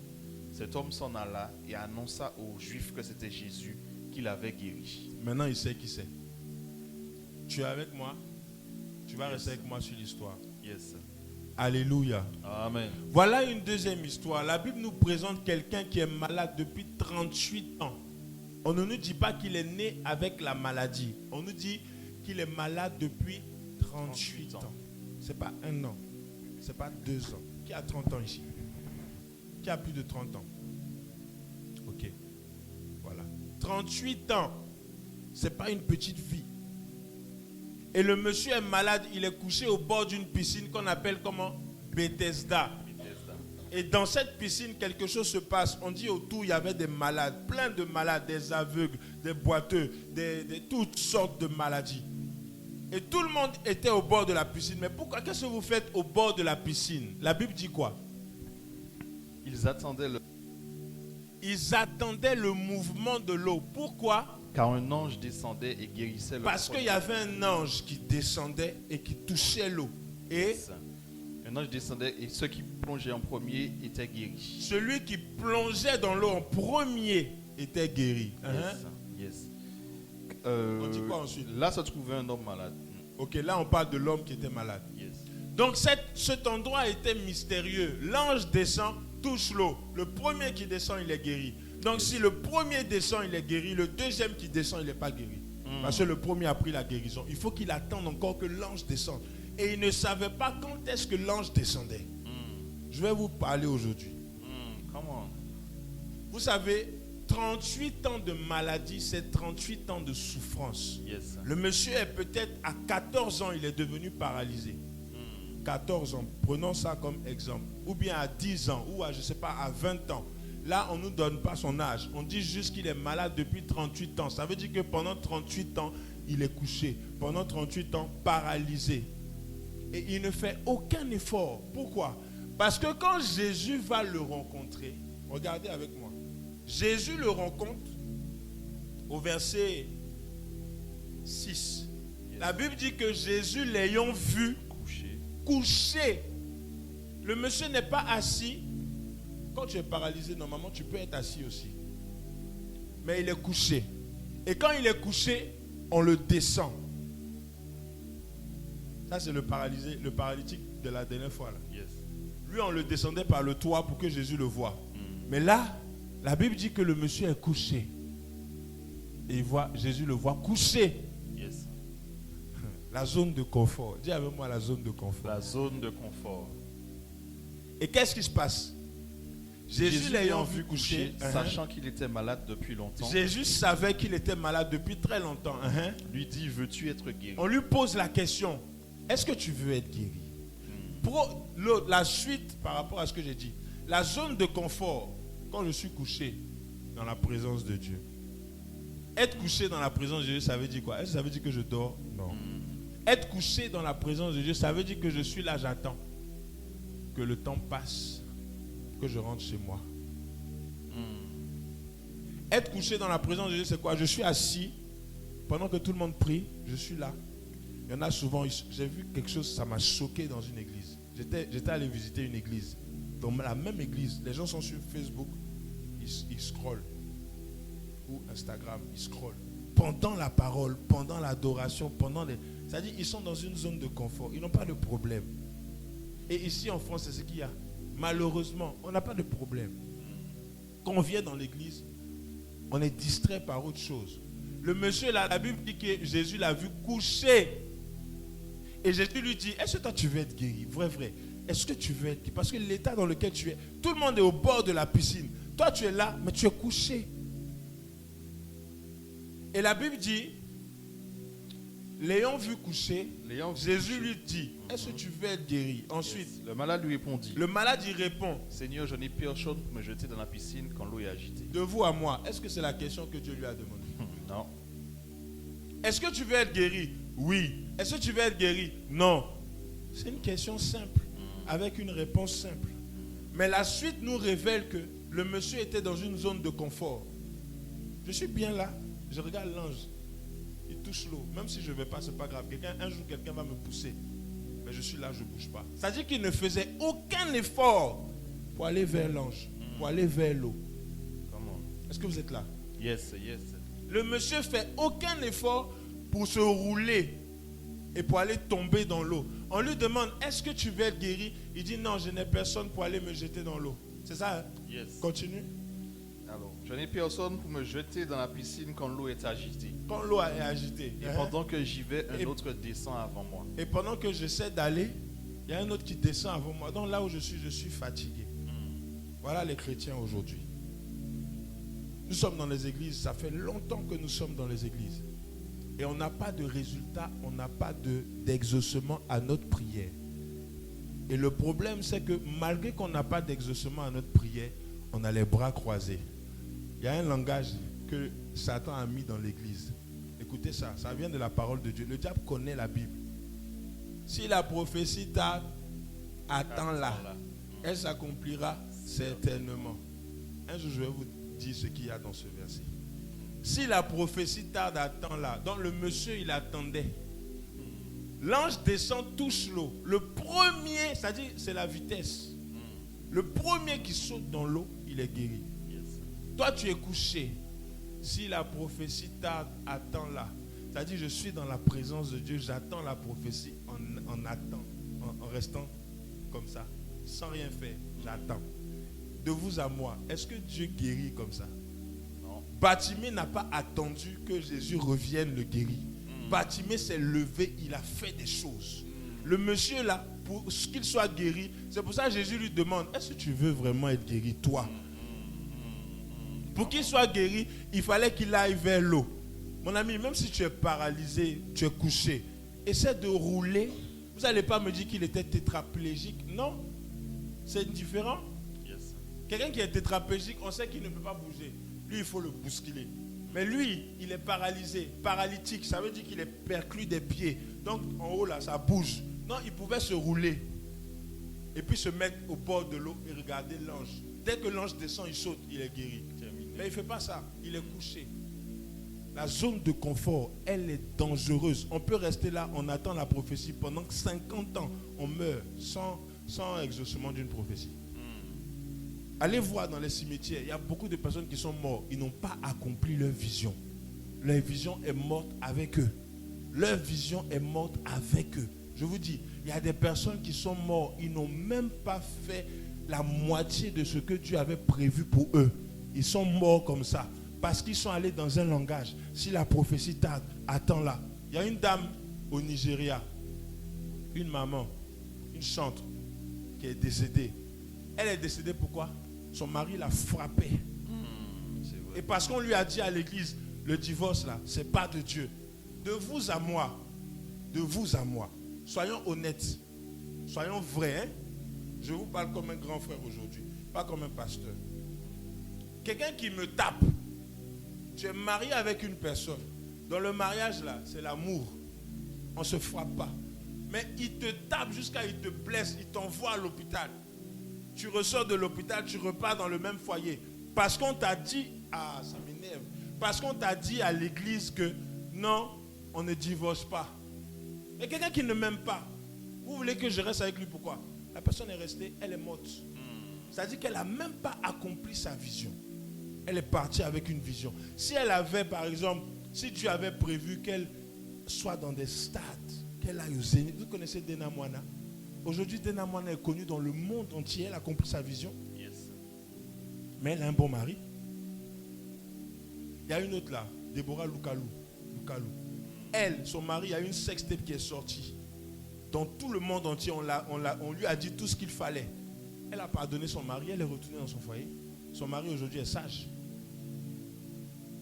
Cet homme s'en alla et annonça aux Juifs que c'était Jésus qui l'avait guéri. Maintenant, il sait qui c'est. Tu es avec moi? Tu vas rester avec moi sur l'histoire. Yes. Alléluia. Amen. Voilà une deuxième histoire. La Bible nous présente quelqu'un qui est malade depuis 38 ans. On ne nous dit pas qu'il est né avec la maladie. On nous dit qu'il est malade depuis 38 ans. Ce n'est pas 1 an. Ce n'est pas 2 ans. Qui a 30 ans ici? Qui a plus de 30 ans? Ok. Voilà. 38 ans. Ce n'est pas une petite vie. Et le monsieur est malade, il est couché au bord d'une piscine qu'on appelle comment? Bethesda. Et dans cette piscine, quelque chose se passe. On dit autour, il y avait des malades, plein de malades, des aveugles, des boiteux, toutes sortes de maladies. Et tout le monde était au bord de la piscine. Mais pourquoi? Qu'est-ce que vous faites au bord de la piscine? La Bible dit quoi? Ils attendaient le mouvement de l'eau. Pourquoi? Car un ange descendait et guérissait le Parce qu'il y avait un ange qui descendait et qui touchait l'eau. Et un ange descendait et ceux qui plongeaient en premier étaient guéris. Celui qui plongeait dans l'eau en premier était guéri. Yes. On dit quoi ensuite? Là se trouvait un homme malade. Ok, là on parle de l'homme qui était malade. Yes. Donc cet endroit était mystérieux. L'ange descend, touche l'eau. Le premier qui descend, il est guéri. Donc si le premier descend, il est guéri. Le deuxième qui descend, il n'est pas guéri. Parce que le premier a pris la guérison. Il faut qu'il attende encore que l'ange descende. Et il ne savait pas quand est-ce que l'ange descendait. Je vais vous parler aujourd'hui. Come on. Vous savez, 38 ans de maladie, c'est 38 ans de souffrance. Yes. Le monsieur est peut-être à 14 ans, il est devenu paralysé. 14 ans, prenons ça comme exemple. Ou bien à 10 ans, ou à, je ne sais pas, à 20 ans. Là, on ne nous donne pas son âge. On dit juste qu'il est malade depuis 38 ans. Ça veut dire que pendant 38 ans, il est couché. Pendant 38 ans, paralysé. Et il ne fait aucun effort. Pourquoi? Parce que quand Jésus va le rencontrer, regardez avec moi. Jésus le rencontre au verset 6. La Bible dit que Jésus l'ayant vu couché. Le monsieur n'est pas assis. Quand tu es paralysé, normalement, tu peux être assis aussi. Mais il est couché. Et quand il est couché, on le descend. Ça, c'est le paralytique de la dernière fois. Là. Yes. Lui, on le descendait par le toit pour que Jésus le voie. Mais là, la Bible dit que le monsieur est couché. Et Jésus le voit couché. Yes. La zone de confort. Dis avec moi la zone de confort. La zone de confort. Et qu'est-ce qui se passe? Jésus l'ayant vu coucher, sachant qu'il était malade depuis longtemps, Jésus savait qu'il était malade depuis très longtemps. lui dit, veux-tu être guéri? On lui pose la question, est-ce que tu veux être guéri? Pour la suite par rapport à ce que j'ai dit, la zone de confort, quand je suis couché dans la présence de Dieu. Être couché dans la présence de Dieu, ça veut dire quoi? Est-ce que ça veut dire que je dors? Non. Être couché dans la présence de Dieu, ça veut dire que je suis là, j'attends que le temps passe, que je rentre chez moi. Être couché dans la présence de Dieu, c'est quoi? Je suis assis, pendant que tout le monde prie, je suis là. Il y en a souvent, j'ai vu quelque chose, ça m'a choqué dans une église. J'étais allé visiter une église. Dans la même église, les gens sont sur Facebook, ils scrollent. Ou Instagram, ils scrollent. Pendant la parole, pendant l'adoration, c'est-à-dire ils sont dans une zone de confort. Ils n'ont pas de problème. Et ici en France, c'est ce qu'il y a. Malheureusement, on n'a pas de problème. Quand on vient dans l'église, on est distrait par autre chose. Le monsieur là, la Bible dit que Jésus l'a vu coucher. Et Jésus lui dit, est-ce que toi tu veux être guéri? Vrai. Est-ce que tu veux être guéri? Parce que l'état dans lequel tu es, tout le monde est au bord de la piscine. Toi tu es là, mais tu es couché. Et la Bible dit, l'ayant vu coucher, Jésus lui dit, est-ce que tu veux être guéri? Ensuite, le malade lui répondit. Le malade il répond, Seigneur, je n'ai personne pour me jeter dans la piscine quand l'eau est agitée. De vous à moi, est-ce que c'est la question que Dieu lui a demandé? Non. Est-ce que tu veux être guéri? Oui. Est-ce que tu veux être guéri? Non. C'est une question simple, avec une réponse simple. Mais la suite nous révèle que le monsieur était dans une zone de confort. Je suis bien là, je regarde l'ange. Il touche l'eau. Même si je ne vais pas, ce n'est pas grave. Un jour, quelqu'un va me pousser. Mais je suis là, je ne bouge pas. C'est-à-dire qu'il ne faisait aucun effort pour aller vers l'ange, pour aller vers l'eau. Est-ce que vous êtes là? Yes. Le monsieur fait aucun effort pour se rouler et pour aller tomber dans l'eau. On lui demande, est-ce que tu veux être guéri? Il dit, non, je n'ai personne pour aller me jeter dans l'eau. C'est ça, hein? Yes. Continue. Alors, je n'ai personne pour me jeter dans la piscine quand l'eau est agitée. Quand l'eau est agitée. Et pendant que j'y vais, un autre descend avant moi. Et pendant que j'essaie d'aller, il y a un autre qui descend avant moi. Donc là où je suis fatigué. Voilà les chrétiens aujourd'hui. Nous sommes dans les églises, ça fait longtemps que nous sommes dans les églises. Et on n'a pas de résultat, on n'a pas d'exaucement à notre prière. Et le problème, c'est que malgré qu'on n'a pas d'exaucement à notre prière, on a les bras croisés. Il y a un langage que Satan a mis dans l'église. Écoutez ça, ça vient de la parole de Dieu. Le diable connaît la Bible. Si la prophétie tarde, attends-la. Elle s'accomplira certainement. Un jour, je vais vous dire ce qu'il y a dans ce verset. Si la prophétie tarde, attends-la. Donc le monsieur, il attendait. L'ange descend, touche l'eau. Le premier, c'est-à-dire, c'est la vitesse. Le premier qui saute dans l'eau, il est guéri. Toi, tu es couché. Si la prophétie tarde, attends-la. C'est-à-dire, je suis dans la présence de Dieu, j'attends la prophétie en restant comme ça, sans rien faire. J'attends. De vous à moi, est-ce que Dieu guérit comme ça? Non. Bartimée n'a pas attendu que Jésus revienne le guérir. Bartimée s'est levé, il a fait des choses. Le monsieur là, pour qu'il soit guéri, c'est pour ça que Jésus lui demande, est-ce que tu veux vraiment être guéri, toi? Pour qu'il soit guéri, il fallait qu'il aille vers l'eau. Mon ami, même si tu es paralysé, tu es couché, essaie de rouler. Vous n'allez pas me dire qu'il était tétraplégique. Non, c'est différent. Yes. Quelqu'un qui est tétraplégique, on sait qu'il ne peut pas bouger. Lui, il faut le bousculer. Mais lui, il est paralysé, paralytique. Ça veut dire qu'il est perclus des pieds. Donc, en haut, là, ça bouge. Non, il pouvait se rouler. Et puis se mettre au bord de l'eau et regarder l'ange. Dès que l'ange descend, il saute, il est guéri. Mais il ne fait pas ça. Il est couché. La zone de confort, elle est dangereuse. On peut rester là, on attend la prophétie. Pendant 50 ans, on meurt sans exaucement d'une prophétie. Allez voir dans les cimetières, il y a beaucoup de personnes qui sont mortes. Ils n'ont pas accompli leur vision. Leur vision est morte avec eux. Leur vision est morte avec eux. Je vous dis, il y a des personnes qui sont mortes. Ils n'ont même pas fait la moitié de ce que Dieu avait prévu pour eux. Ils sont morts comme ça. Parce qu'ils sont allés dans un langage. Si la prophétie tarde, attends-la. Il y a une dame au Nigeria, une maman, une chantre qui est décédée. Elle est décédée pourquoi? Son mari l'a frappée. Et parce qu'on lui a dit à l'église, le divorce là, c'est pas de Dieu. De vous à moi, soyons honnêtes, soyons vrais. Hein? Je vous parle comme un grand frère aujourd'hui, pas comme un pasteur. Quelqu'un qui me tape, tu es marié avec une personne. Dans le mariage là, c'est l'amour. On ne se frappe pas. Mais il te tape jusqu'à il te blesse, il t'envoie à l'hôpital. Tu ressors de l'hôpital, tu repars dans le même foyer. Parce qu'on t'a dit, ah ça m'énerve, parce qu'on t'a dit à l'église que non, on ne divorce pas. Et quelqu'un qui ne m'aime pas, vous voulez que je reste avec lui, pourquoi? La personne est restée, elle est morte. C'est-à-dire qu'elle n'a même pas accompli sa vision. Elle est partie avec une vision. Si elle avait, par exemple, si Dieu avait prévu qu'elle soit dans des stades, qu'elle aille au Zénith. Vous connaissez Dena Moana? Aujourd'hui, Dena Moana est connue dans le monde entier. Elle a accompli sa vision. Yes. Mais elle a un bon mari. Il y a une autre là, Deborah Lukalu. Elle, son mari, il y a une sextape qui est sortie. Dans tout le monde entier, on lui a dit tout ce qu'il fallait. Elle a pardonné son mari, elle est retournée dans son foyer. Son mari aujourd'hui est sage.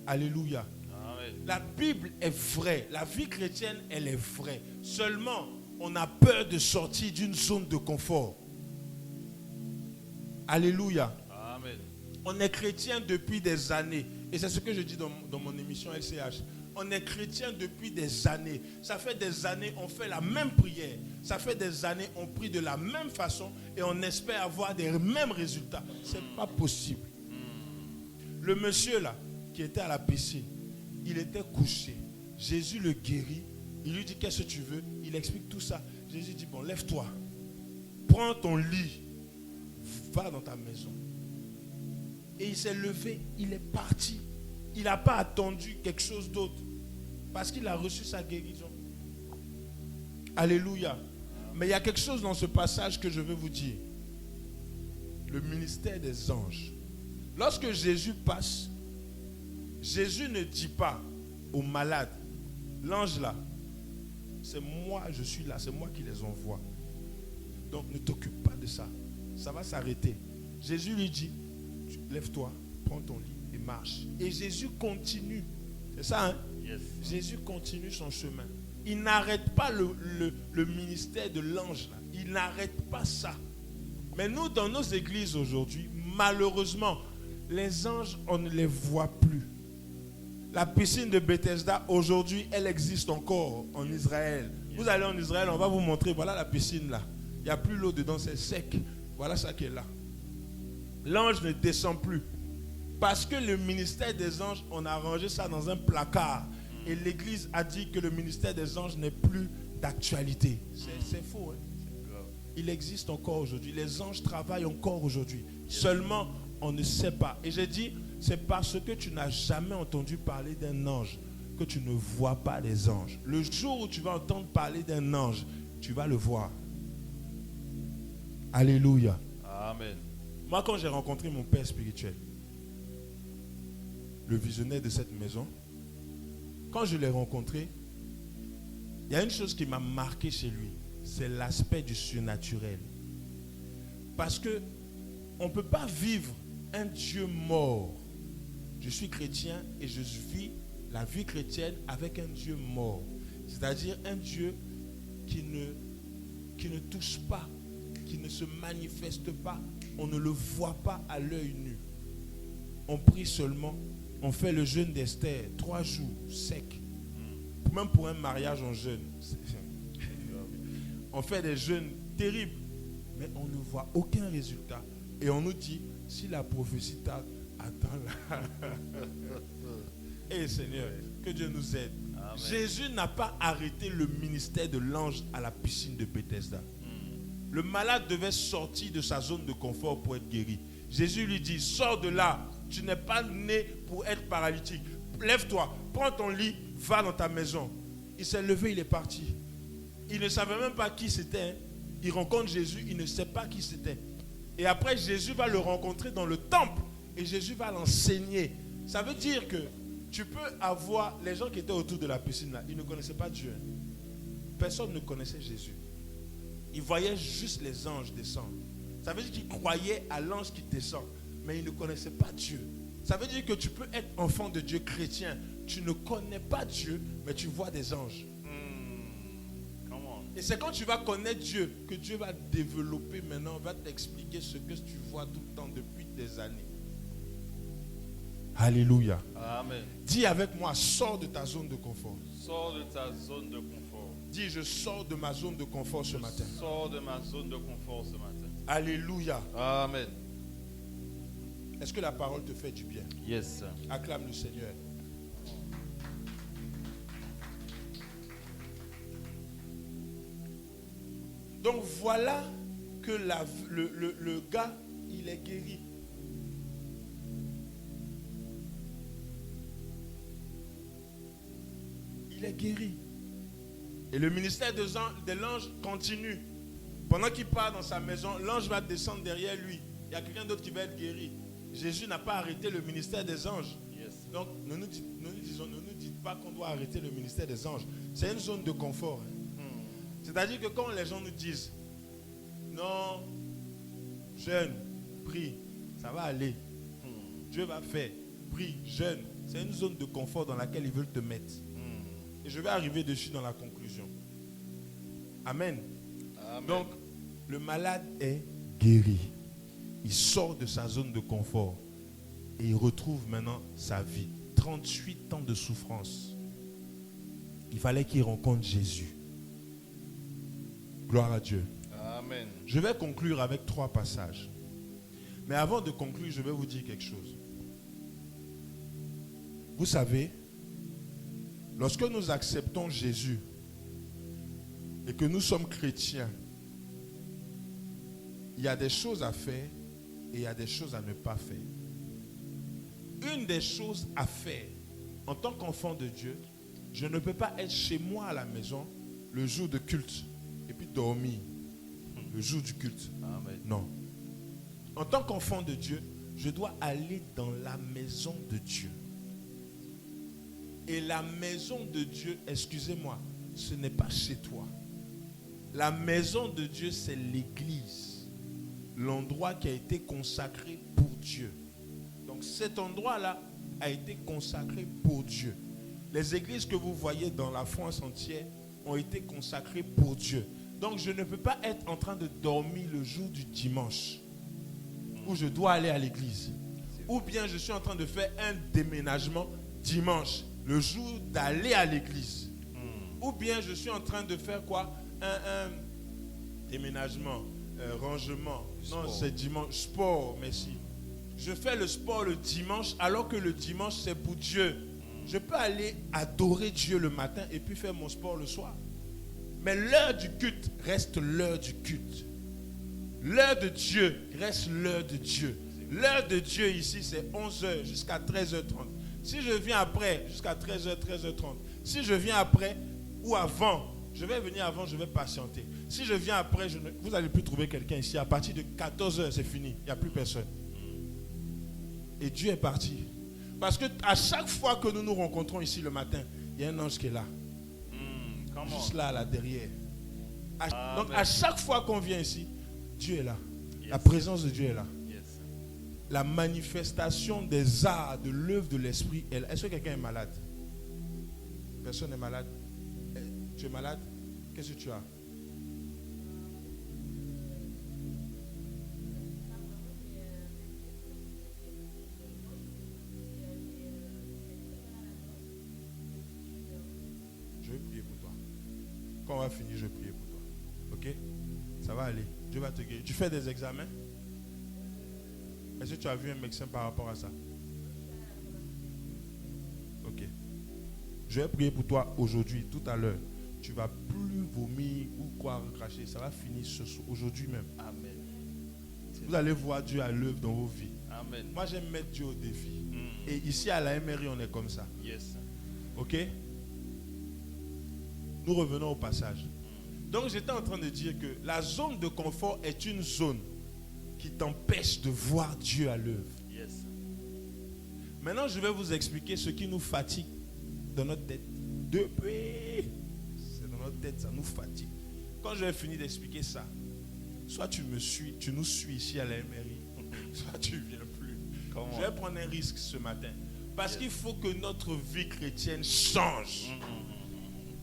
Alléluia. Amen. La Bible est vraie. La vie chrétienne, elle est vraie. Seulement, on a peur de sortir d'une zone de confort. Alléluia. Amen. On est chrétien depuis des années. Et c'est ce que je dis dans mon émission LCH. On est chrétien depuis des années. Ça fait des années, on fait la même prière. Ça fait des années, on prie de la même façon et on espère avoir des mêmes résultats. Ce n'est pas possible. Le monsieur là, qui était à la piscine, il était couché. Jésus le guérit. Il lui dit, qu'est-ce que tu veux? Il explique tout ça. Jésus dit, bon, lève-toi. Prends ton lit. Va dans ta maison. Et il s'est levé, il est parti. Il n'a pas attendu quelque chose d'autre. Parce qu'il a reçu sa guérison. Alléluia. Mais il y a quelque chose dans ce passage que je veux vous dire. Le ministère des anges. Lorsque Jésus passe, Jésus ne dit pas aux malades, l'ange là, c'est moi, je suis là, c'est moi qui les envoie. Donc ne t'occupe pas de ça. Ça va s'arrêter. Jésus lui dit, lève-toi, prends ton lit et marche. Et Jésus continue. C'est ça, hein? Yes. Jésus continue son chemin. Il n'arrête pas le ministère de l'ange là. Il n'arrête pas ça. Mais nous, dans nos églises aujourd'hui, malheureusement, les anges, on ne les voit plus. La piscine de Bethesda, aujourd'hui, elle existe encore en Israël. Vous allez en Israël, on va vous montrer, voilà la piscine là. Il n'y a plus l'eau dedans, c'est sec. Voilà ça qui est là. L'ange ne descend plus. Parce que le ministère des anges, on a rangé ça dans un placard. Et l'église a dit que le ministère des anges n'est plus d'actualité. C'est faux. Hein? Il existe encore aujourd'hui. Les anges travaillent encore aujourd'hui. Seulement, on ne sait pas. Et j'ai dit, c'est parce que tu n'as jamais entendu parler d'un ange que tu ne vois pas les anges. Le jour où tu vas entendre parler d'un ange, tu vas le voir. Alléluia. Amen. Moi, quand j'ai rencontré mon père spirituel, le visionnaire de cette maison, quand je l'ai rencontré, il y a une chose qui m'a marqué chez lui, c'est l'aspect du surnaturel. Parce que on ne peut pas vivre un Dieu mort. Je suis chrétien et je vis la vie chrétienne avec un Dieu mort. C'est-à-dire un Dieu qui ne touche pas, qui ne se manifeste pas. On ne le voit pas à l'œil nu. On prie seulement. On fait le jeûne d'Esther, 3 jours, sec. Même pour un mariage, on jeûne. On fait des jeûnes terribles. Mais on ne voit aucun résultat. Et on nous dit, si la prophétie tarde, attends là. Eh Seigneur, que Dieu nous aide. Amen. Jésus n'a pas arrêté le ministère de l'ange à la piscine de Bethesda. Le malade devait sortir de sa zone de confort pour être guéri. Jésus lui dit, sors de là. Tu n'es pas né pour être paralytique. Lève-toi, prends ton lit, va dans ta maison. Il s'est levé, il est parti. Il ne savait même pas qui c'était. Il rencontre Jésus, il ne sait pas qui c'était. Et après, Jésus va le rencontrer dans le temple. Et Jésus va l'enseigner. Ça veut dire que tu peux avoir les gens qui étaient autour de la piscine là, ils ne connaissaient pas Dieu. personne ne connaissait Jésus. Ils voyaient juste les anges descendre. Ça veut dire qu'ils croyaient à l'ange qui descend, mais ils ne connaissaient pas Dieu. Ça veut dire que tu peux être enfant de Dieu chrétien. Tu ne connais pas Dieu, mais tu vois des anges. Et c'est quand tu vas connaître Dieu que Dieu va développer maintenant, va t'expliquer ce que tu vois tout le temps depuis des années. Alléluia. Amen. Dis avec moi, sors de ta zone de confort. Sors de ta zone de confort. Dis, je sors de ma zone de confort ce matin. Sors de ma zone de confort ce matin. Alléluia. Amen. Est-ce que la parole te fait du bien? Yes. Acclame le Seigneur. Donc voilà que le gars, il est guéri. Il est guéri. Et le ministère de l'ange continue. Pendant qu'il part dans sa maison, l'ange va descendre derrière lui. Il y a quelqu'un d'autre qui va être guéri. Jésus n'a pas arrêté le ministère des anges. Yes. Donc ne nous dites pas qu'on doit arrêter le ministère des anges. C'est une zone de confort. C'est-à-dire que quand les gens nous disent non, jeûne, prie, ça va aller. Dieu va faire, prie, jeûne. C'est une zone de confort dans laquelle ils veulent te mettre. Et je vais arriver dessus dans la conclusion. Amen. Amen. Donc, le malade est guéri. Il sort de sa zone de confort et il retrouve maintenant sa vie. 38 ans de souffrance. Il fallait qu'il rencontre Jésus. Gloire à Dieu. Amen. Je vais conclure avec 3 passages. Mais avant de conclure, je vais vous dire quelque chose. Vous savez, lorsque nous acceptons Jésus et que nous sommes chrétiens, il y a des choses à faire et il y a des choses à ne pas faire. Une des choses à faire en tant qu'enfant de Dieu, je ne peux pas être chez moi à la maison le jour de culte et puis dormir le jour du culte. Amen. Non. En tant qu'enfant de Dieu, je dois aller dans la maison de Dieu. Et la maison de Dieu, excusez-moi, ce n'est pas chez toi. La maison de Dieu, c'est l'église. L'endroit qui a été consacré pour Dieu. Donc cet endroit-là a été consacré pour Dieu. Les églises que vous voyez dans la France entière ont été consacrées pour Dieu. Donc je ne peux pas être en train de dormir le jour du dimanche où je dois aller à l'église. Ou bien je suis en train de faire un déménagement dimanche, le jour d'aller à l'église. Ou bien je suis en train de faire quoi? Un déménagement, rangement. Non, Sport. c'est dimanche. Sport, merci. Je fais le sport le dimanche alors que le dimanche c'est pour Dieu. Je peux aller adorer Dieu le matin et puis faire mon sport le soir. Mais l'heure du culte reste l'heure du culte. L'heure de Dieu reste l'heure de Dieu. L'heure de Dieu ici, c'est 11h jusqu'à 13h30. Si je viens après, jusqu'à 13h, 13h30. Si je viens après ou avant, je vais venir avant, je vais patienter. Si je viens après, vous n'allez plus trouver quelqu'un ici. À partir de 14h, c'est fini. Il n'y a plus personne. Et Dieu est parti. Parce qu'à chaque fois que nous nous rencontrons ici le matin, il y a un ange qui est là. Juste là, là, derrière. Donc, à chaque fois qu'on vient ici, Dieu est là. Yes. La présence de Dieu est là. Yes. La manifestation des arts, de l'œuvre de l'esprit est là. Est-ce que quelqu'un est malade? Personne n'est malade? Tu es malade? Qu'est-ce que tu as? Je vais prier pour toi. Quand on va finir, je vais prier pour toi. Ok? Ça va aller. Dieu va te guérir. Tu fais des examens? Est-ce que tu as vu un médecin par rapport à ça? Ok. Je vais prier pour toi aujourd'hui, tout à l'heure. Tu ne vas plus vomir ou quoi cracher. Ça va finir aujourd'hui même. Amen. Vous allez voir Dieu à l'œuvre dans vos vies. Amen. Moi, j'aime mettre Dieu au défi. Et ici, à la MRI, on est comme ça. Yes. Ok? Nous revenons au passage. Donc, j'étais en train de dire que la zone de confort est une zone qui t'empêche de voir Dieu à l'œuvre. Yes. Maintenant, je vais vous expliquer ce qui nous fatigue dans notre tête. C'est dans notre tête, ça nous fatigue. Quand je vais finir d'expliquer ça, soit tu me suis, tu nous suis ici à la MRI, soit tu ne viens plus. Je vais prendre un risque ce matin. Parce qu'il faut que notre vie chrétienne change.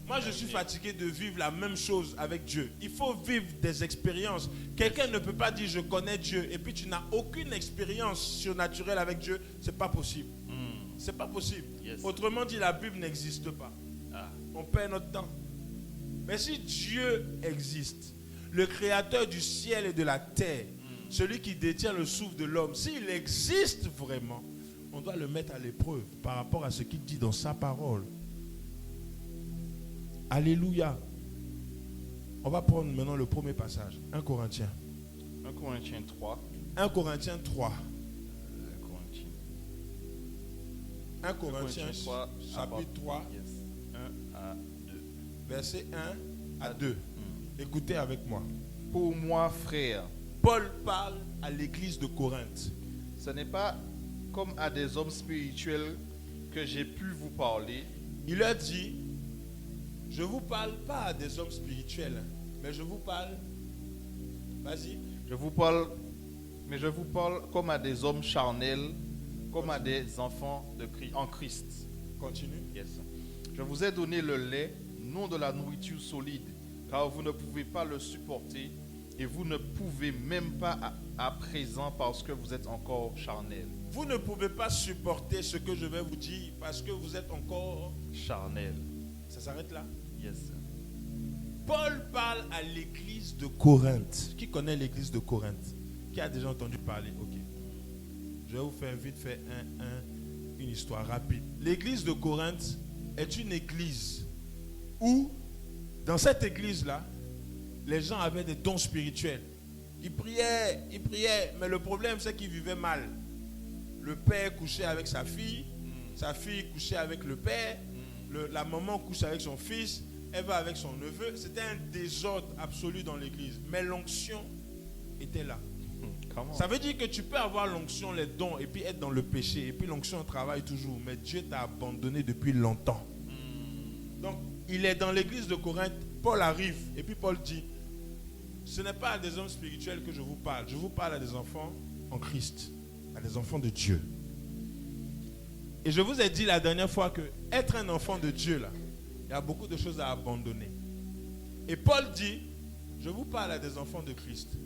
Moi, je suis fatigué de vivre la même chose avec Dieu. Il faut vivre des expériences. Quelqu'un ne peut pas dire je connais Dieu et puis tu n'as aucune expérience surnaturelle avec Dieu. C'est pas possible. C'est pas possible. Autrement dit, la Bible n'existe pas. On perd notre temps. Mais si Dieu existe, le créateur du ciel et de la terre, celui qui détient le souffle de l'homme, s'il existe vraiment, on doit le mettre à l'épreuve par rapport à ce qu'il dit dans sa parole. Alléluia. On va prendre maintenant le premier passage. 1 Corinthiens. 1 Corinthiens 3. 1 Corinthiens 3. 1 Corinthiens 3, chapitre 3, 1 à 2. verset 1 à 2. Écoutez avec moi. Pour moi, frère, Paul parle à l'église de Corinthe. ce n'est pas comme à des hommes spirituels que j'ai pu vous parler. Il leur dit, je ne vous parle pas à des hommes spirituels, mais je vous parle, vas-y. Je vous parle comme à des hommes charnels, comme à des enfants en Christ. Continue. Yes. Je vous ai donné le lait, non de la nourriture solide, car vous ne pouvez pas le supporter et vous ne pouvez même pas à présent parce que vous êtes encore charnel. Vous ne pouvez pas supporter ce que je vais vous dire parce que vous êtes encore Charnel. Ça s'arrête là. Yes. Paul parle à l'église de Corinthe. Qui connaît l'église de Corinthe? Qui a déjà entendu parler? Ok. Je vais vous faire vite faire une histoire rapide. L'église de Corinthe est une église où, dans cette église-là, les gens avaient des dons spirituels. Ils priaient, mais le problème c'est qu'ils vivaient mal. Le père couchait avec sa fille couchait avec le père, la maman couche avec son fils, elle va avec son neveu. C'était un désordre absolu dans l'église. Mais l'onction était là. Ça veut dire que tu peux avoir l'onction, les dons, et puis être dans le péché. Et puis l'onction travaille toujours. Mais Dieu t'a abandonné depuis longtemps. Donc, il est dans l'église de Corinthe. Paul arrive. Et puis Paul dit, ce n'est pas à des hommes spirituels que je vous parle. Je vous parle à des enfants en Christ. À des enfants de Dieu. Et je vous ai dit la dernière fois que être un enfant de Dieu, là, il y a beaucoup de choses à abandonner. Et Paul dit, je vous parle à des enfants de Christ,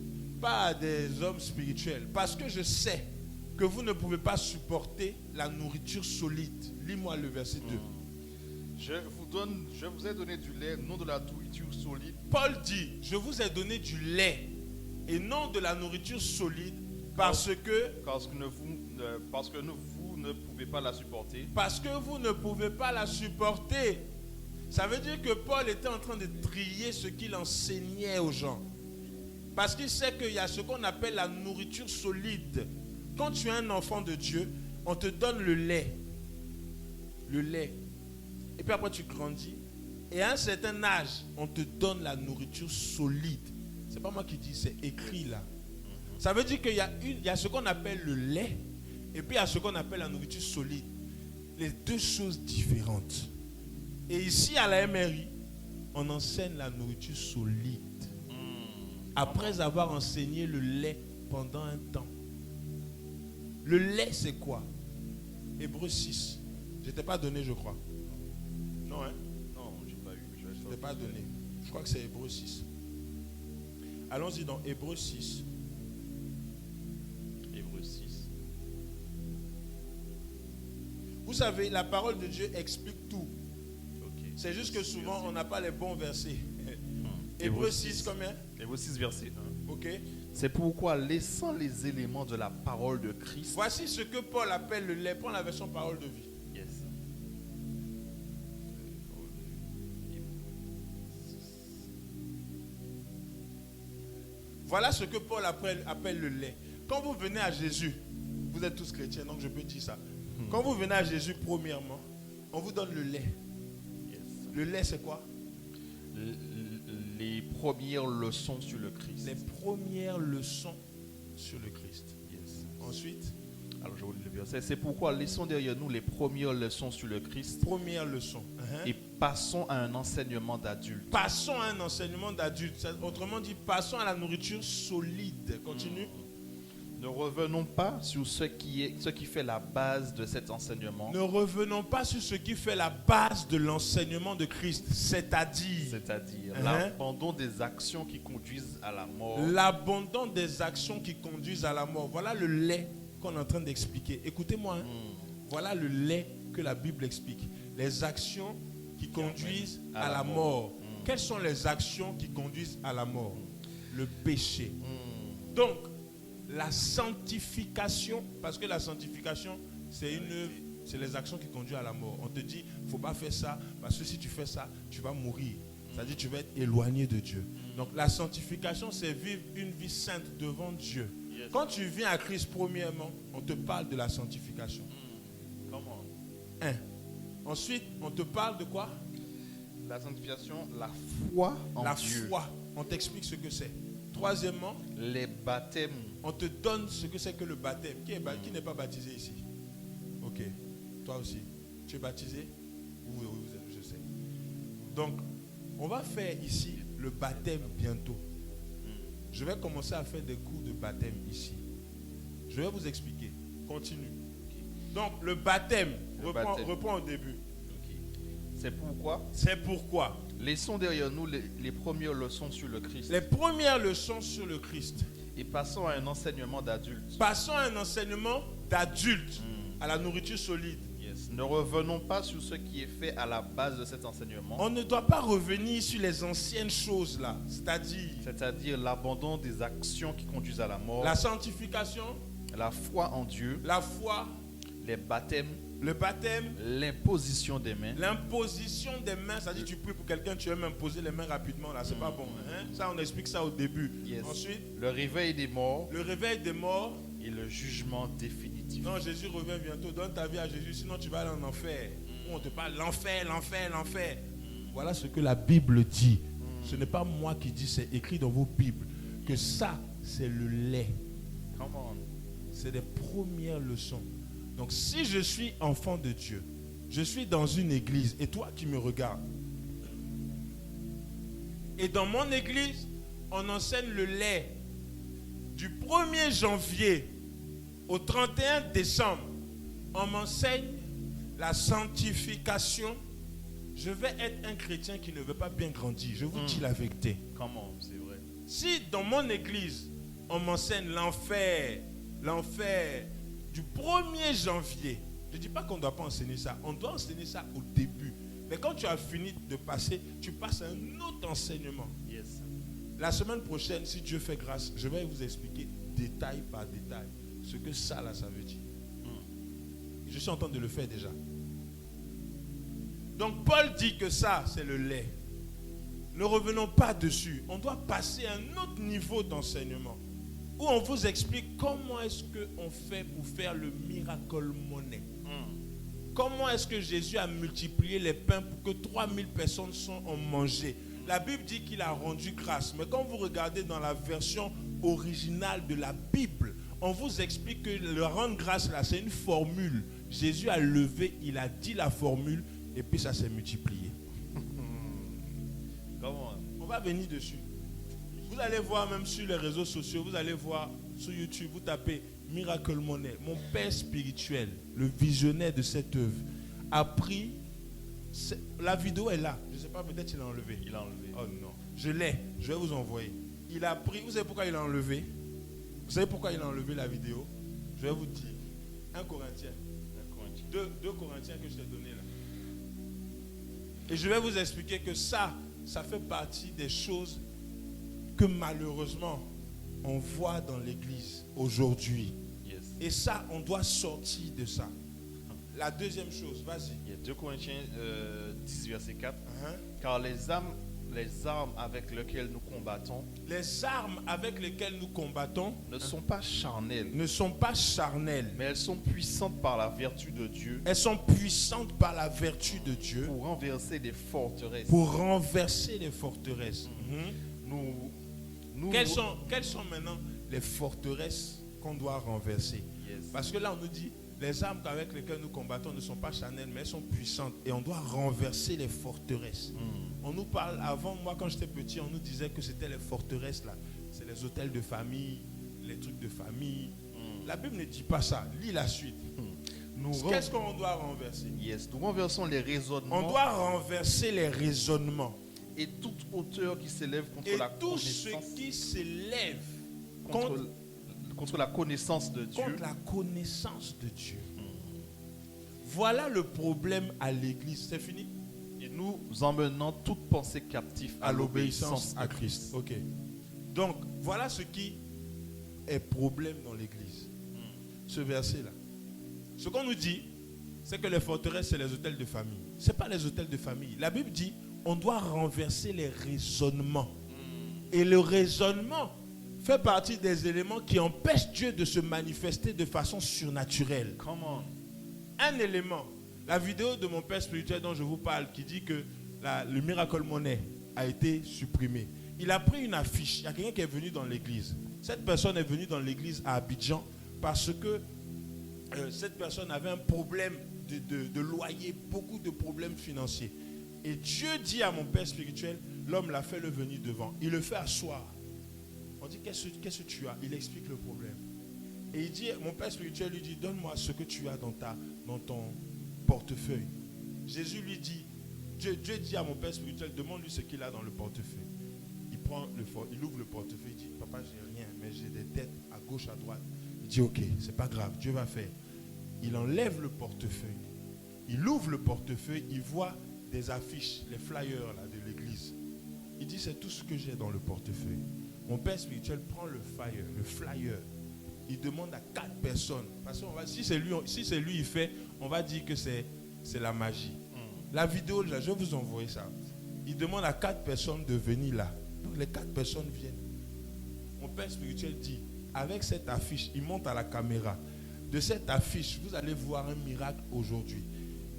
pas à des hommes spirituels, parce que je sais que vous ne pouvez pas supporter la nourriture solide. Lis-moi le verset 2. Je vous ai donné du lait, non de la nourriture solide. Paul dit, je vous ai donné du lait et non de la nourriture solide parce que vous ne pouvez pas la supporter. Parce que vous ne pouvez pas la supporter. Ça veut dire que Paul était en train de trier ce qu'il enseignait aux gens. Parce qu'il sait qu'il y a ce qu'on appelle la nourriture solide. Quand tu es un enfant de Dieu, on te donne le lait. Le lait. Et puis après tu grandis. Et à un certain âge, on te donne la nourriture solide. C'est pas moi qui dis, c'est écrit là. Ça veut dire qu'il y a ce qu'on appelle le lait. Et puis il y a ce qu'on appelle la nourriture solide. Les deux choses différentes. Et ici à la MRI, on enseigne la nourriture solide. Après avoir enseigné le lait pendant un temps. Le lait c'est quoi? Hébreux 6. Je ne t'ai pas donné je crois. Non hein? Non, je n'ai pas eu. Je ne t'ai pas donné. Je crois que c'est Hébreux 6. Allons-y dans Hébreux 6. Hébreux 6. Vous savez, la parole de Dieu explique tout. Okay. C'est juste que souvent, on n'a pas les bons versets. Hébreux 6, combien? Hébreux 6, verset 1. Ok. C'est pourquoi, laissant les éléments de la parole de Christ. Voici ce que Paul appelle le lait. Prends la version parole de vie. Yes. Voilà ce que Paul appelle le lait. Quand vous venez à Jésus, vous êtes tous chrétiens, donc je peux dire ça. Quand vous venez à Jésus, premièrement, on vous donne le lait. Yes. Le lait, c'est quoi? Les premières leçons sur le Christ. Les premières leçons sur le Christ. Yes. Ensuite, alors je vous lis le verset. C'est pourquoi laissons derrière nous les premières leçons sur le Christ. première leçon. Et Passons à un enseignement d'adulte. Passons à un enseignement d'adulte. Autrement dit, passons à la nourriture solide. Continue. Ne revenons pas sur ce qui fait la base de cet enseignement. Ne revenons pas sur ce qui fait la base de l'enseignement de Christ, c'est-à-dire L'abandon des actions qui conduisent à la mort. l'abandon des actions qui conduisent à la mort. Voilà le lait qu'on est en train d'expliquer. Écoutez-moi, hein. Voilà le lait que la Bible explique. Les actions qui conduisent à la mort. Quelles sont les actions qui conduisent à la mort? Le péché. Donc, la sanctification, parce que la sanctification, c'est les actions qui conduisent à la mort. On te dit, il ne faut pas faire ça, parce que si tu fais ça, tu vas mourir. C'est-à-dire que tu vas être éloigné de Dieu. Donc la sanctification, c'est vivre une vie sainte devant Dieu. Quand tu viens à Christ, premièrement, on te parle de la sanctification. Comment? Ensuite, on te parle de quoi? La sanctification, la foi en Dieu. La foi. On t'explique ce que c'est. Troisièmement, les baptêmes. On te donne ce que c'est que le baptême. Qui n'est pas baptisé ici? Ok. Toi aussi. Tu es baptisé? Oui, je sais. Donc, on va faire ici le baptême bientôt. Je vais commencer à faire des cours de baptême ici. Je vais vous expliquer. Continue. Donc, le baptême. Reprends au début. C'est pourquoi? C'est pourquoi. Laissons derrière nous les premières leçons sur le Christ. Les premières leçons sur le Christ. Et passons à un enseignement d'adulte. Passons à un enseignement d'adulte, à la nourriture solide. Yes. Ne revenons pas sur ce qui est fait à la base de cet enseignement. On ne doit pas revenir sur les anciennes choses là, c'est-à-dire l'abandon des actions qui conduisent à la mort. La sanctification, la foi en Dieu, la foi, les baptêmes, le baptême, l'imposition des mains. L'imposition des mains, c'est-à-dire tu pries pour quelqu'un, tu veux m'imposer les mains rapidement là, c'est pas bon. Hein? Ça, on explique ça au début. Yes. Ensuite, le réveil des morts. Le réveil des morts. Et le jugement définitif. Non, Jésus revient bientôt. Donne ta vie à Jésus, sinon tu vas aller en enfer. On te parle l'enfer. Voilà ce que la Bible dit. Ce n'est pas moi qui dis, c'est écrit dans vos Bibles. Que ça, c'est le lait. Come on. C'est les premières leçons. Donc si je suis enfant de Dieu, je suis dans une église, et toi qui me regardes, et dans mon église, on enseigne le lait. Du 1er janvier au 31 décembre, on m'enseigne la sanctification. Je vais être un chrétien qui ne veut pas bien grandir. Je vous dis la vérité. Comment? C'est vrai. Si dans mon église, on m'enseigne l'enfer du 1er janvier, je ne dis pas qu'on ne doit pas enseigner ça. On doit enseigner ça au début. Mais quand tu as fini de passer, tu passes à un autre enseignement. Yes. La semaine prochaine, si Dieu fait grâce, je vais vous expliquer détail par détail ce que ça là, ça veut dire. Je suis en train de le faire déjà. Donc Paul dit que ça, c'est le lait. Ne revenons pas dessus. On doit passer à un autre niveau d'enseignement où on vous explique comment est-ce qu'on fait pour faire le miracle monnaie. Comment est-ce que Jésus a multiplié les pains pour que 3000 personnes ont mangé. La Bible dit qu'il a rendu grâce. Mais quand vous regardez dans la version originale de la Bible, on vous explique que le rendre grâce là, c'est une formule. Jésus a levé, il a dit la formule et puis ça s'est multiplié. Comment? On va venir dessus. Vous allez voir même sur les réseaux sociaux, vous allez voir sur YouTube, vous tapez Miracle Monnaie. Mon père spirituel, le visionnaire de cette œuvre, a pris... La vidéo est là. Je ne sais pas, peut-être il l'a enlevé. Il a enlevé. Oh non. Je l'ai. Je vais vous envoyer. Il a pris... Vous savez pourquoi il a enlevé? Vous savez pourquoi il a enlevé la vidéo? Je vais vous dire. 1 Corinthiens. 2 Corinthiens que je t'ai donné là. Et je vais vous expliquer que ça fait partie des choses que malheureusement on voit dans l'église aujourd'hui. Yes. Et ça, on doit sortir de ça. La deuxième chose, vas-y. 2 Corinthiens 10, verset 4. Car les armes avec lesquelles nous combattons, ne sont pas charnelles. Mais elles sont puissantes par la vertu de Dieu. Pour renverser des forteresses. Quelles sont maintenant les forteresses qu'on doit renverser? Yes. Parce que là, on nous dit Les armes avec lesquelles nous combattons ne sont pas charnelles, mais elles sont puissantes. Et on doit renverser les forteresses. On nous parle, avant, moi quand j'étais petit, on nous disait que c'était les forteresses là. C'est les hôtels de famille, les trucs de famille. La Bible ne dit pas ça. Lis la suite. Qu'est-ce qu'on doit renverser? Yes, nous renversons les raisonnements. On doit renverser les raisonnements. Et toute hauteur qui s'élève contre Et la tout ce connaissance. qui s'élève Contre la connaissance de Dieu. contre la connaissance de Dieu. Voilà le problème à l'église. C'est fini? Et nous emmenons toute pensée captive à l'obéissance à Christ. Ok. Donc, voilà ce qui est problème dans l'église. Ce verset-là. Ce qu'on nous dit, c'est que les forteresses, c'est les hôtels de famille. Ce n'est pas les hôtels de famille. La Bible dit, on doit renverser les raisonnements. Et le raisonnement fait partie des éléments qui empêchent Dieu de se manifester de façon surnaturelle. Come on. Un élément, la vidéo de mon père spirituel dont je vous parle, qui dit que le Miracle Money a été supprimé. Il a pris une affiche. Il y a quelqu'un qui est venu dans l'église. Cette personne est venue dans l'église à Abidjan parce que cette personne avait un problème de loyer, beaucoup de problèmes financiers. Et Dieu dit à mon père spirituel, l'homme l'a fait le venir devant. Il le fait asseoir. On dit, qu'est-ce que tu as? Il explique le problème. Et il dit, mon père spirituel lui dit, donne-moi ce que tu as dans ton portefeuille. Jésus lui dit, Dieu dit à mon père spirituel, demande-lui ce qu'il a dans le portefeuille. Il ouvre le portefeuille, il dit, papa, j'ai rien, mais j'ai des dettes à gauche, à droite. Il dit, ok, c'est pas grave, Dieu va faire. Il enlève le portefeuille. Il ouvre le portefeuille, il voit des affiches, les flyers là, de l'église. Il dit, c'est tout ce que j'ai dans le portefeuille. Mon père spirituel prend le flyer. Il demande à 4 personnes. Parce que si c'est lui, il fait, on va dire que c'est la magie. La vidéo, là, je vais vous envoyer ça. Il demande à 4 personnes de venir là. Donc les 4 personnes viennent. Mon père spirituel dit, avec cette affiche, il monte à la caméra. De cette affiche, vous allez voir un miracle aujourd'hui.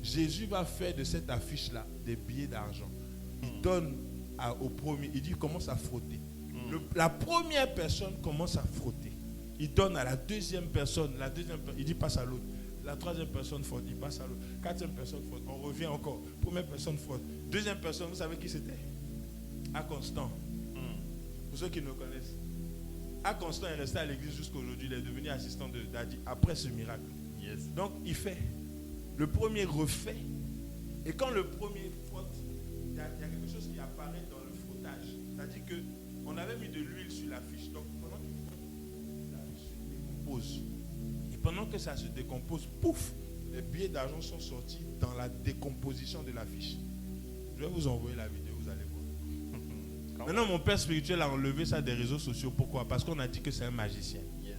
Jésus va faire de cette affiche-là des billets d'argent. Il donne au premier, il dit, il commence à frotter. La première personne commence à frotter. Il donne à la deuxième personne, il dit, passe à l'autre. La troisième personne frotte, il passe à l'autre. Quatrième personne frotte, on revient encore. Première personne frotte. Deuxième personne, vous savez qui c'était? À Constant. Pour ceux qui nous connaissent. À Constant est resté à l'église jusqu'à aujourd'hui. Il est devenu assistant de Daddy après ce miracle. Yes. Donc il fait. Le premier refait. Et quand le premier frotte, il y a quelque chose qui apparaît dans le frottage. C'est-à-dire qu'on avait mis de l'huile sur l'affiche. Donc pendant qu'il frotte, l'affiche se décompose. Et pendant que ça se décompose, pouf, les billets d'argent sont sortis dans la décomposition de l'affiche. Je vais vous envoyer la vidéo, vous allez voir. Maintenant, mon père spirituel a enlevé ça des réseaux sociaux. Pourquoi? Parce qu'on a dit que c'est un magicien. Yes.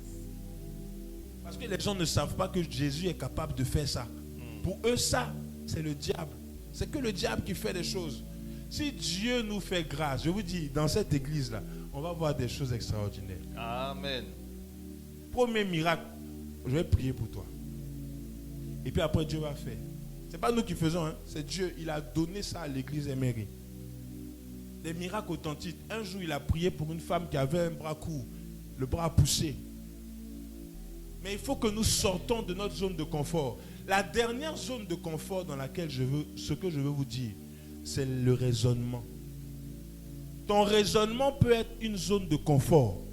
Parce que les gens ne savent pas que Jésus est capable de faire ça. Pour eux, ça, c'est le diable. C'est que le diable qui fait des choses. Si Dieu nous fait grâce, je vous dis, dans cette église-là, on va voir des choses extraordinaires. Amen. Premier miracle, je vais prier pour toi. Et puis après, Dieu va faire. Ce n'est pas nous qui faisons, hein. C'est Dieu. Il a donné ça à l'église Emery. Des miracles authentiques. Un jour, il a prié pour une femme qui avait un bras court, le bras poussé. Mais il faut que nous sortons de notre zone de confort. La dernière zone de confort dans laquelle ce que je veux vous dire, c'est le raisonnement. Ton raisonnement peut être une zone de confort.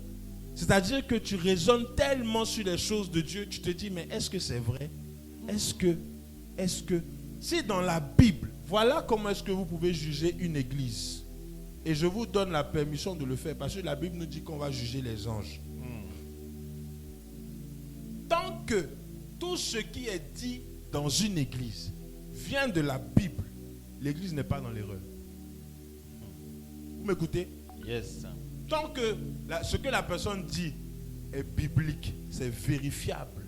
C'est-à-dire que tu raisonnes tellement sur les choses de Dieu, tu te dis, mais est-ce que c'est vrai? Est-ce que, si dans la Bible, voilà comment est-ce que vous pouvez juger une église. Et je vous donne la permission de le faire, parce que la Bible nous dit qu'on va juger les anges. Tant que tout ce qui est dit dans une église vient de la Bible, l'église n'est pas dans l'erreur. Vous m'écoutez? Yes. Tant que ce que la personne dit est biblique, c'est vérifiable,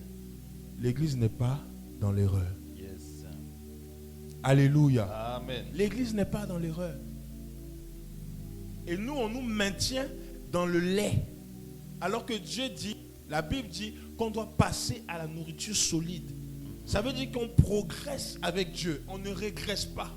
l'église n'est pas dans l'erreur. Yes. Alléluia. Amen. L'église n'est pas dans l'erreur. Et nous, on nous maintient dans le lait. Alors que Dieu dit, la Bible dit qu'on doit passer à la nourriture solide. Ça veut dire qu'on progresse avec Dieu. On ne régresse pas.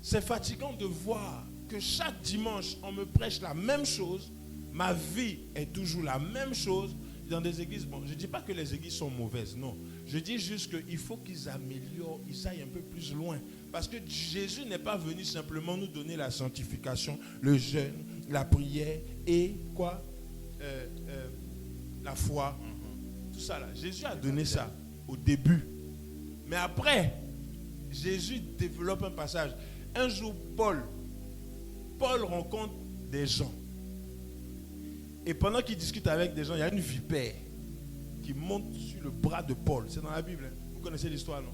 C'est fatigant de voir que chaque dimanche, on me prêche la même chose. Ma vie est toujours la même chose. dans des églises, bon, je ne dis pas que les églises sont mauvaises, non. Je dis juste qu'il faut qu'ils améliorent, ils aillent un peu plus loin. Parce que Jésus n'est pas venu simplement nous donner la sanctification, le jeûne, la prière et quoi la foi. Tout ça là. Jésus a donné ça au début. Mais après, Jésus développe un passage. Un jour, Paul rencontre des gens. Et pendant qu'il discute avec des gens, il y a une vipère qui monte sur le bras de Paul. C'est dans la Bible. Hein? Vous connaissez l'histoire, non?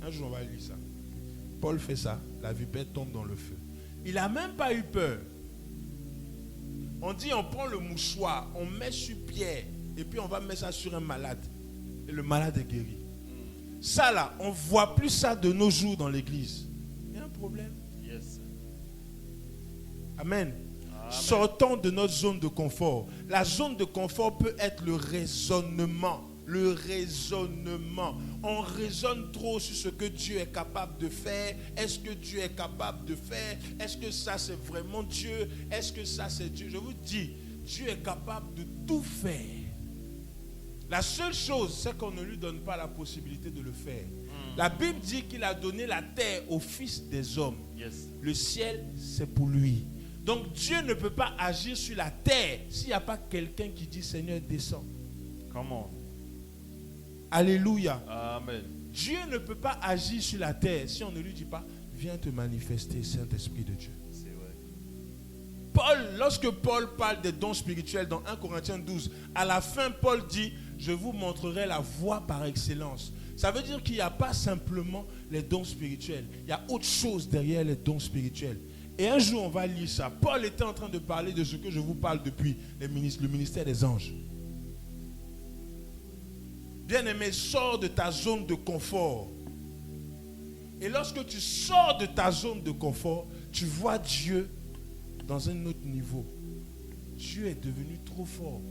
Un jour, on va lire ça. Paul fait ça. La vipère tombe dans le feu. Il n'a même pas eu peur. On dit, on prend le mouchoir, on met sur Pierre, et puis on va mettre ça sur un malade. Et le malade est guéri. Ça là, on ne voit plus ça de nos jours dans l'église. Il y a un problème. Yes. Amen. Amen. Sortons de notre zone de confort. La zone de confort peut être le raisonnement. Le raisonnement. On raisonne trop sur ce que Dieu est capable de faire. Est-ce que Dieu est capable de faire? Est-ce que ça c'est vraiment Dieu? Est-ce que ça c'est Dieu? Je vous dis, Dieu est capable de tout faire. La seule chose, c'est qu'on ne lui donne pas la possibilité de le faire. La Bible dit qu'il a donné la terre au Fils des hommes. Yes. Le ciel, c'est pour lui. Donc Dieu ne peut pas agir sur la terre s'il n'y a pas quelqu'un qui dit Seigneur, descends. Come on. Alléluia. Amen. Dieu ne peut pas agir sur la terre si on ne lui dit pas viens te manifester, Saint-Esprit de Dieu. C'est vrai. Lorsque Paul parle des dons spirituels dans 1 Corinthiens 12, à la fin, Paul dit je vous montrerai la voie par excellence. Ça veut dire qu'il n'y a pas simplement les dons spirituels. Il y a autre chose derrière les dons spirituels. Et un jour, on va lire ça. Paul était en train de parler de ce que je vous parle depuis, le ministère des anges. Bien-aimé, sors de ta zone de confort. Et lorsque tu sors de ta zone de confort, tu vois Dieu dans un autre niveau. Dieu est devenu trop fort.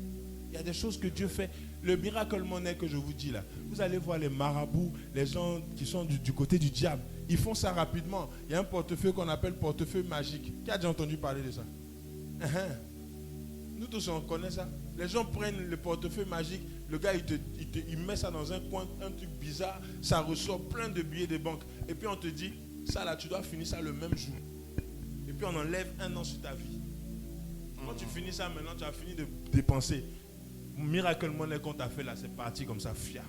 Il y a des choses que Dieu fait. Le miracle monnaie que je vous dis là, vous allez voir les marabouts, les gens qui sont du côté du diable. Ils font ça rapidement. Il y a un portefeuille qu'on appelle portefeuille magique. Qui a déjà entendu parler de ça? Nous tous on connaît ça. Les gens prennent le portefeuille magique, le gars il met ça dans un coin, un truc bizarre, ça ressort plein de billets de banque. Et puis on te dit, ça là tu dois finir ça le même jour. Et puis on enlève 1 an sur ta vie. Quand tu finis ça maintenant, tu as fini de dépenser. Miracle monnaie qu'on t'a fait là, c'est parti comme ça, fia.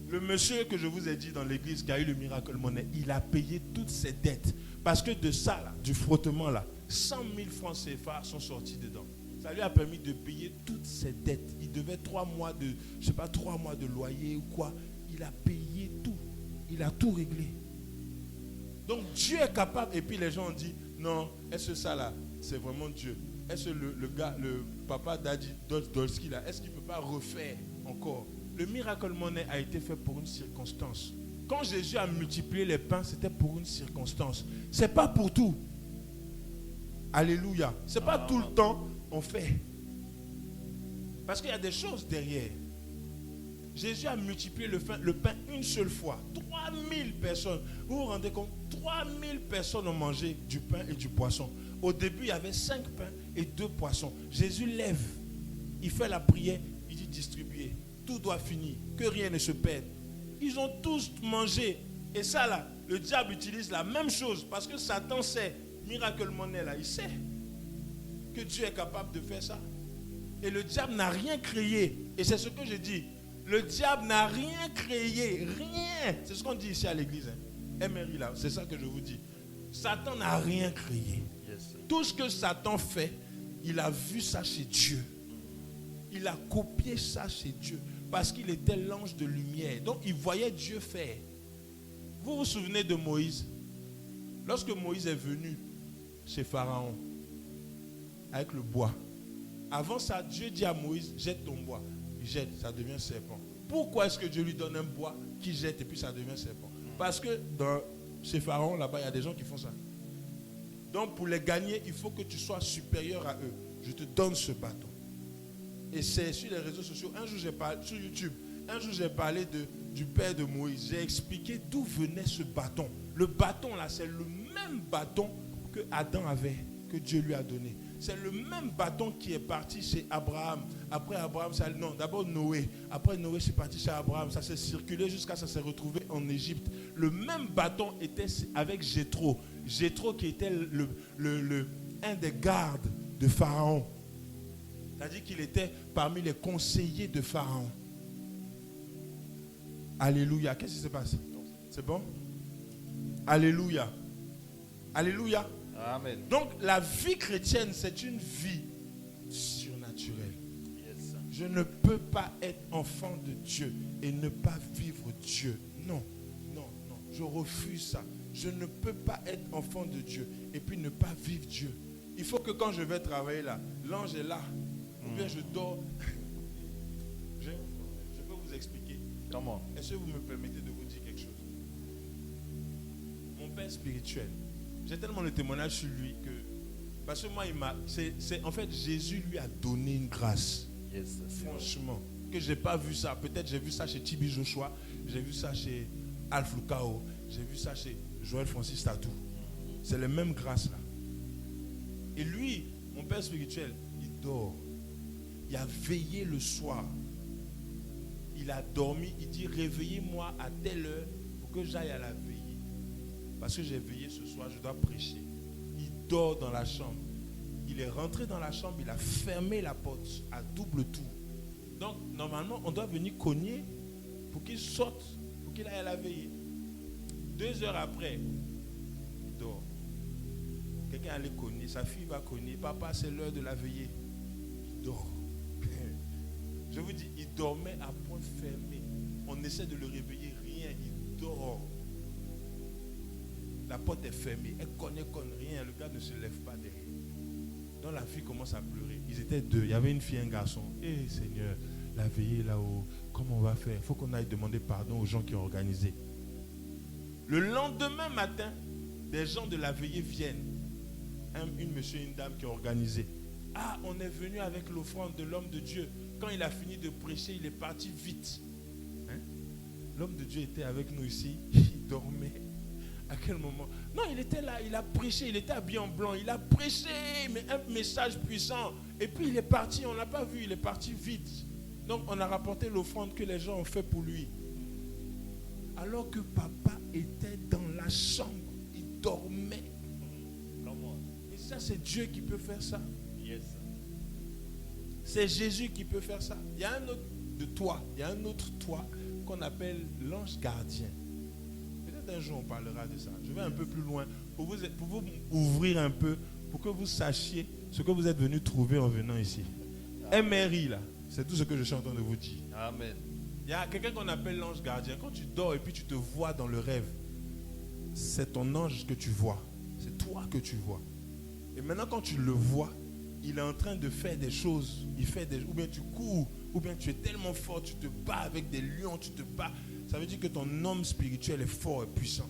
Le monsieur que je vous ai dit dans l'église qui a eu le miracle monnaie, il a payé toutes ses dettes. Parce que de ça là, du frottement là, 100 000 francs CFA sont sortis dedans. Ça lui a permis de payer toutes ses dettes. Il devait 3 mois de, je sais pas, 3 mois de loyer ou quoi. Il a payé tout. Il a tout réglé. Donc Dieu est capable. Et puis les gens ont dit, non, est-ce que ça là, c'est vraiment Dieu? Est-ce que le gars, le papa Daddy Dolski là, est-ce qu'il ne peut pas refaire encore? Le miracle monnaie a été fait pour une circonstance. Quand Jésus a multiplié les pains, c'était pour une circonstance. Ce n'est pas pour tout. Alléluia. Ce n'est pas tout le temps on fait. Parce qu'il y a des choses derrière. Jésus a multiplié le pain une seule fois. 3000 personnes. Vous vous rendez compte? 3000 personnes ont mangé du pain et du poisson. Au début, il y avait 5 pains et 2 poissons. Jésus lève. Il fait la prière. Il dit distribuer. Tout doit finir. Que rien ne se perde. Ils ont tous mangé. Et ça là, le diable utilise la même chose. Parce que Satan sait. Miracle monnaie là, il sait que Dieu est capable de faire ça. Et le diable n'a rien créé. Et c'est ce que je dis. Le diable n'a rien créé. Rien. C'est ce qu'on dit ici à l'église. MRI là, c'est ça que je vous dis. Satan n'a rien créé. Yes. Tout ce que Satan fait, il a vu ça chez Dieu. Il a copié ça chez Dieu. Parce qu'il était l'ange de lumière. Donc il voyait Dieu faire. Vous vous souvenez de Moïse? Lorsque Moïse est venu chez Pharaon, avec le bois. Avant ça, Dieu dit à Moïse, jette ton bois. Il jette, ça devient serpent. Pourquoi est-ce que Dieu lui donne un bois qui jette et puis ça devient serpent? Parce que chez Pharaon, là-bas, il y a des gens qui font ça. Donc pour les gagner, il faut que tu sois supérieur à eux. Je te donne ce bâton. Et c'est sur les réseaux sociaux. Un jour, j'ai parlé, sur YouTube, un jour, j'ai parlé du père de Moïse. J'ai expliqué d'où venait ce bâton. Le bâton, là, c'est le même bâton que Adam avait, que Dieu lui a donné. c'est le même bâton qui est parti chez Abraham. Après Abraham, non, d'abord Noé. Après Noé, c'est parti chez Abraham. Ça s'est circulé jusqu'à ce que ça s'est retrouvé en Égypte. Le même bâton était avec Jéthro. Jéthro qui était un des gardes de Pharaon. C'est-à-dire qu'il était parmi les conseillers de Pharaon. Alléluia. Qu'est-ce qui se passe? C'est bon? Alléluia. Alléluia. Amen. Donc la vie chrétienne, c'est une vie surnaturelle. Yes. Je ne peux pas être enfant de Dieu et ne pas vivre Dieu. Non, non, non. Je refuse ça. Je ne peux pas être enfant de Dieu et puis ne pas vivre Dieu. Il faut que quand je vais travailler là, l'ange est là. Ou bien je dors. Je peux vous expliquer. Comment? Est-ce que vous me permettez de vous dire quelque chose? Mon père spirituel, j'ai tellement de témoignages sur lui que... Parce que moi, en fait, Jésus lui a donné une grâce. Yes. Franchement. Que je n'ai pas vu ça. Peut-être j'ai vu ça chez Tibi Joshua. J'ai vu ça chez Alf Lukao. J'ai vu ça chez Joël Francis Tatou. C'est les mêmes grâces là. Et lui, mon père spirituel, il dort. Il a veillé le soir. Il a dormi. Il dit, réveillez-moi à telle heure pour que j'aille à la veillée. Parce que j'ai veillé ce soir, je dois prêcher. Il dort dans la chambre. Il est rentré dans la chambre, il a fermé la porte à double tour. Donc, normalement, on doit venir cogner pour qu'il sorte, pour qu'il aille à la veillée. 2 heures après, il dort. Quelqu'un allait cogner, sa fille va cogner. Papa, c'est l'heure de la veillée. Il dort. Je vous dis, il dormait à point fermé. On essaie de le réveiller, rien, il dort. La porte est fermée, elle connaît rien, le gars ne se lève pas derrière. Donc la fille commence à pleurer. Ils étaient 2, il y avait une fille et un garçon. Eh Seigneur, la veillée là-haut, comment on va faire? Il faut qu'on aille demander pardon aux gens qui ont organisé. Le lendemain matin, des gens de la veillée viennent. Une monsieur et une dame qui ont organisé. Ah, on est venu avec l'offrande de l'homme de Dieu. Quand il a fini de prêcher, il est parti vite. Hein? L'homme de Dieu était avec nous ici, il dormait. À quel moment? Non, il était là, il a prêché, il était habillé en blanc, il a prêché, mais un message puissant. Et puis il est parti, on ne l'a pas vu, il est parti vite. Donc on a rapporté l'offrande que les gens ont fait pour lui. Alors que papa était dans la chambre, il dormait. Et ça, c'est Dieu qui peut faire ça. Yes. C'est Jésus qui peut faire ça. Il y a un autre de toi, il y a un autre toi qu'on appelle l'ange gardien. Peut-être un jour on parlera de ça. Je vais un peu plus loin pour vous ouvrir un peu, pour que vous sachiez ce que vous êtes venu trouver en venant ici. MRI là, c'est tout ce que je suis en train de vous dire. Amen. Il y a quelqu'un qu'on appelle l'ange gardien. Quand tu dors et puis tu te vois dans le rêve, c'est ton ange que tu vois. C'est toi que tu vois. Et maintenant quand tu le vois, il est en train de faire des choses. Ou bien tu cours, ou bien tu es tellement fort, tu te bats avec des lions, tu te bats. Ça veut dire que ton homme spirituel est fort et puissant.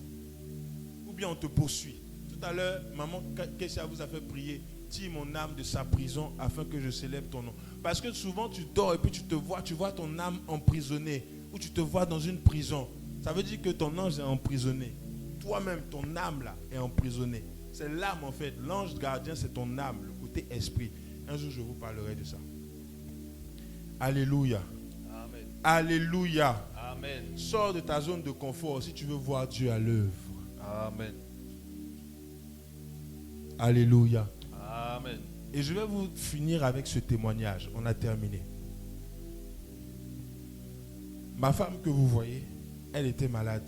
Ou bien on te poursuit. Tout à l'heure, maman Kessia vous a fait prier. Tire mon âme de sa prison afin que je célèbre ton nom. Parce que souvent tu dors et puis tu vois ton âme emprisonnée. Ou tu te vois dans une prison. Ça veut dire que ton ange est emprisonné. Toi-même, ton âme là est emprisonnée. C'est l'âme en fait. L'ange gardien, c'est ton âme, le côté esprit. Un jour, je vous parlerai de ça. Alléluia. Amen. Alléluia. Amen. Sors de ta zone de confort si tu veux voir Dieu à l'œuvre. Amen. Alléluia. Amen. Et je vais vous finir avec ce témoignage. On a terminé. Ma femme que vous voyez, elle était malade.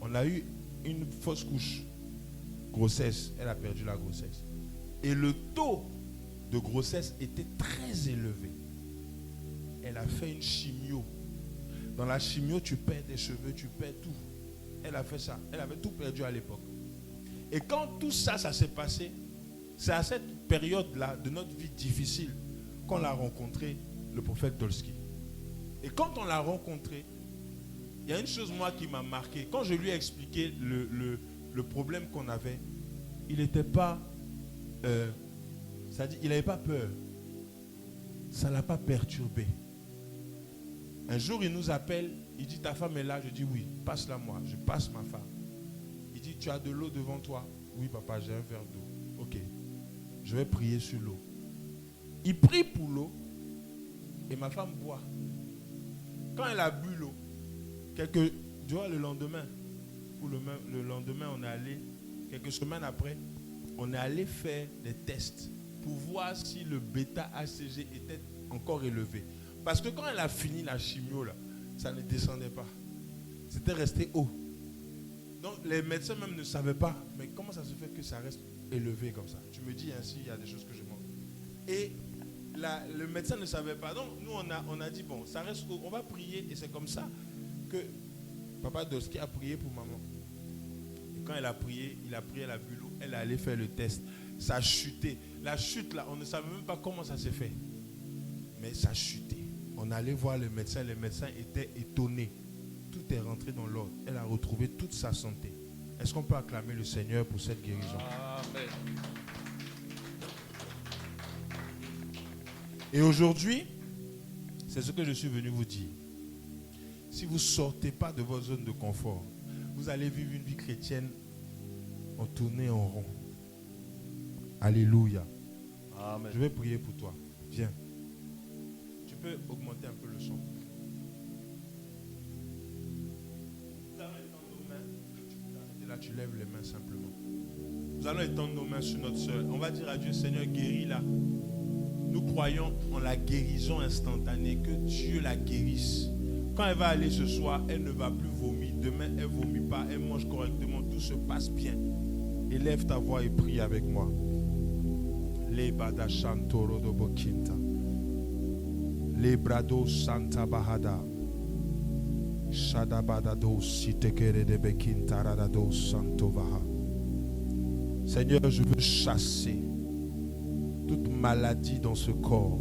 On a eu une fausse couche. Grossesse. Elle a perdu la grossesse. Et le taux de grossesse était très élevé. Elle a fait une chimio. Dans la chimio, tu perds des cheveux, tu perds tout. Elle a fait ça. Elle avait tout perdu à l'époque. Et quand tout ça, ça s'est passé, c'est à cette période-là de notre vie difficile qu'on l'a rencontré, le prophète Dolski. Et quand on l'a rencontré, il y a une chose, moi, qui m'a marqué. Quand je lui ai expliqué le problème qu'on avait, il n'était pas... c'est-à-dire, il n'avait pas peur. Ça ne l'a pas perturbé. Un jour, il nous appelle, il dit, ta femme est là. Je dis, oui, passe-la moi. Je passe ma femme. Il dit, tu as de l'eau devant toi? Oui, papa, j'ai un verre d'eau. Ok. je vais prier sur l'eau. Il prie pour l'eau et ma femme boit. Quand elle a bu l'eau, le lendemain, le lendemain, on est allé, quelques semaines après, on est allé faire des tests pour voir si le bêta-HCG était encore élevé. Parce que quand elle a fini la chimio, là, ça ne descendait pas. C'était resté haut. Donc les médecins même ne savaient pas. Mais comment ça se fait que ça reste élevé comme ça? Tu me dis ainsi, il y a des choses que je manque. Et le médecin ne savait pas. Donc nous on a dit bon, ça reste haut, on va prier. Et c'est comme ça que Papa Doski a prié pour maman. Et quand elle a prié, il a prié, elle a bu l'eau, elle est allée faire le test. Ça a chuté. La chute là, on ne savait même pas comment ça s'est fait. Mais ça a chuté. On allait voir le médecin était étonné. Tout est rentré dans l'ordre. Elle a retrouvé toute sa santé. Est-ce qu'on peut acclamer le Seigneur pour cette guérison? Amen. Et aujourd'hui, c'est ce que je suis venu vous dire. Si vous ne sortez pas de votre zone de confort, vous allez vivre une vie chrétienne en tournée en rond. Alléluia. Amen. Je vais prier pour toi. Viens. Tu peux augmenter un peu le son. Nous allons étendre nos mains. Et là, tu lèves les mains simplement. Nous allons étendre nos mains sur notre soeur. On va dire à Dieu, Seigneur, guéris-la. Nous croyons en la guérison instantanée, que Dieu la guérisse. Quand elle va aller ce soir, elle ne va plus vomir. Demain, elle ne vomit pas, elle mange correctement, tout se passe bien. Élève ta voix et prie avec moi. Lebada Shantoro do Bokinta. Lebrado Santa Bahada. Shadabadado Sitekere de Bekinta Radado Santovaha. Seigneur, je veux chasser toute maladie dans ce corps,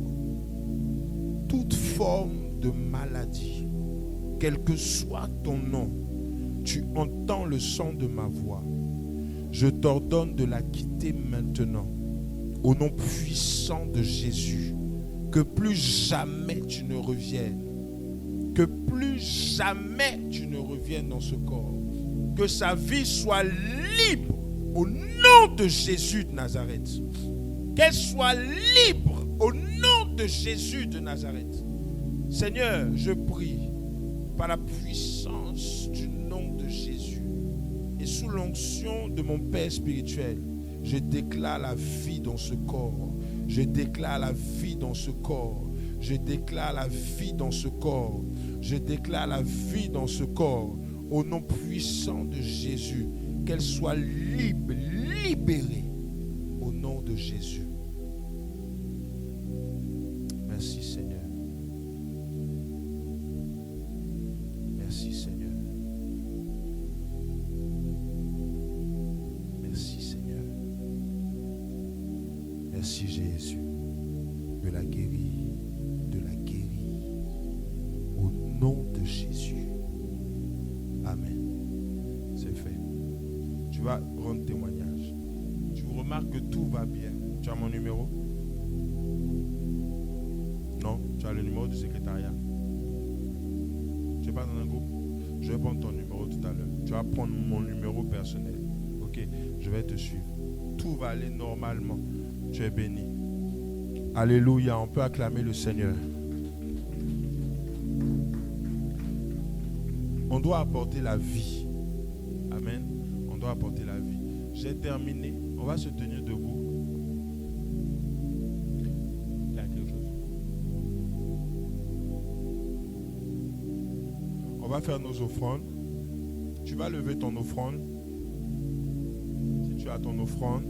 toute forme de maladie, quel que soit ton nom, tu entends le son de ma voix. Je t'ordonne de la quitter maintenant, au nom puissant de Jésus, que plus jamais tu ne reviennes, que plus jamais tu ne reviennes dans ce corps, que sa vie soit libre au nom de Jésus de Nazareth. Qu'elle soit libre au nom de Jésus de Nazareth. Seigneur, je prie par la puissance du nom de Jésus et sous l'onction de mon Père spirituel, je déclare la vie dans ce corps. Je déclare la vie dans ce corps. Je déclare la vie dans ce corps. Je déclare la vie dans ce corps au nom puissant de Jésus. Qu'elle soit libre, libérée au nom de Jésus. Merci Seigneur. Merci Seigneur. Merci Seigneur. Merci Jésus. De la guérir, de la guérir. Au nom de Jésus. Amen. C'est fait. Tu vas rendre témoignage. Tu remarques que tout va bien. Tu as mon numéro? Non, tu as le numéro du secrétariat. Tu n'es pas dans un groupe? Je vais prendre ton numéro tout à l'heure. Tu vas prendre mon numéro personnel. Ok, je vais te suivre. Tout va aller normalement. Tu es béni. Alléluia, on peut acclamer le Seigneur. On doit apporter la vie. Amen. On doit apporter la vie. J'ai terminé. On va se tenir debout. Il y a quelque chose. On va faire nos offrandes. Tu vas lever ton offrande. Si tu as ton offrande.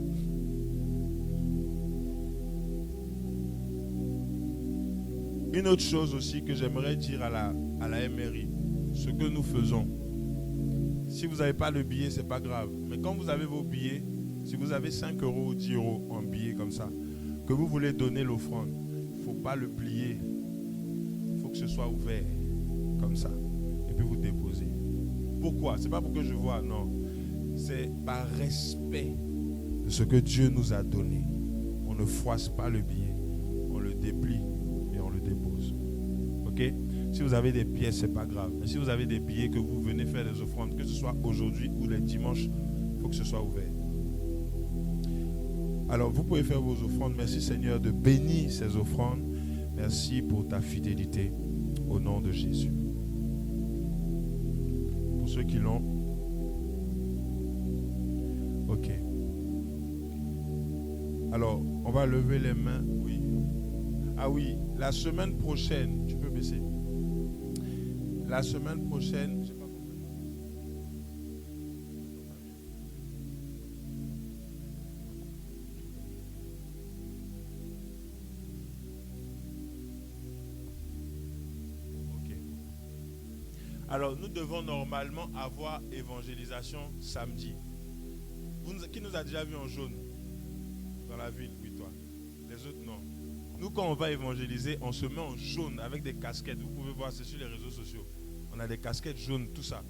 Une autre chose aussi que j'aimerais dire à la MRI, ce que nous faisons. Si vous n'avez pas le billet, ce n'est pas grave. Mais quand vous avez vos billets, si vous avez 5 euros ou 10 euros en billets comme ça, que vous voulez donner l'offrande, il ne faut pas le plier. Il faut que ce soit ouvert, comme ça. Et puis vous déposez. Pourquoi? Ce n'est pas pour que je vois, non. C'est par respect de ce que Dieu nous a donné. On ne froisse pas le billet. On le déplie et on le dépose. Ok? Si vous avez des pièces, ce n'est pas grave. Mais si vous avez des billets que vous venez faire des offrandes, que ce soit aujourd'hui ou les dimanches, il faut que ce soit ouvert. Alors, vous pouvez faire vos offrandes. Merci Seigneur de bénir ces offrandes. Merci pour ta fidélité au nom de Jésus. Pour ceux qui l'ont. Ok. Alors, on va lever les mains. Oui. Ah oui, la semaine prochaine, tu peux baisser. La semaine prochaine, j'ai pas compris. Ok. Alors, nous devons normalement avoir évangélisation samedi. Qui nous a déjà vu en jaune dans la ville? Oui, toi. Les autres, non. Nous, quand on va évangéliser, on se met en jaune avec des casquettes. Vous pouvez voir, c'est sur les réseaux sociaux. On a des casquettes jaunes, tout ça.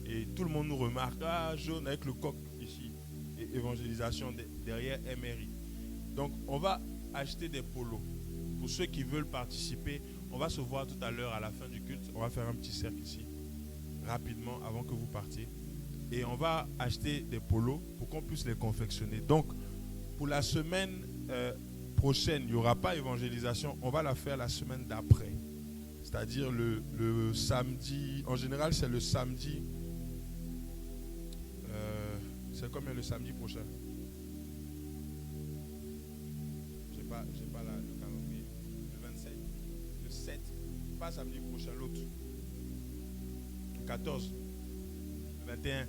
Et tout le monde nous remarque, ah, jaune avec le coq ici. Et évangélisation derrière MRI. Donc, on va acheter des polos. Pour ceux qui veulent participer, on va se voir tout à l'heure à la fin du culte. On va faire un petit cercle ici, rapidement, avant que vous partiez. Et on va acheter des polos pour qu'on puisse les confectionner. Donc, pour la semaine prochaine, il n'y aura pas évangélisation. On va la faire la semaine d'après. C'est-à-dire le samedi. En général, c'est le samedi. C'est combien le samedi prochain? Je n'ai pas le calendrier. Le 27. Le 7. Pas samedi prochain, l'autre. Le 14. Le 21.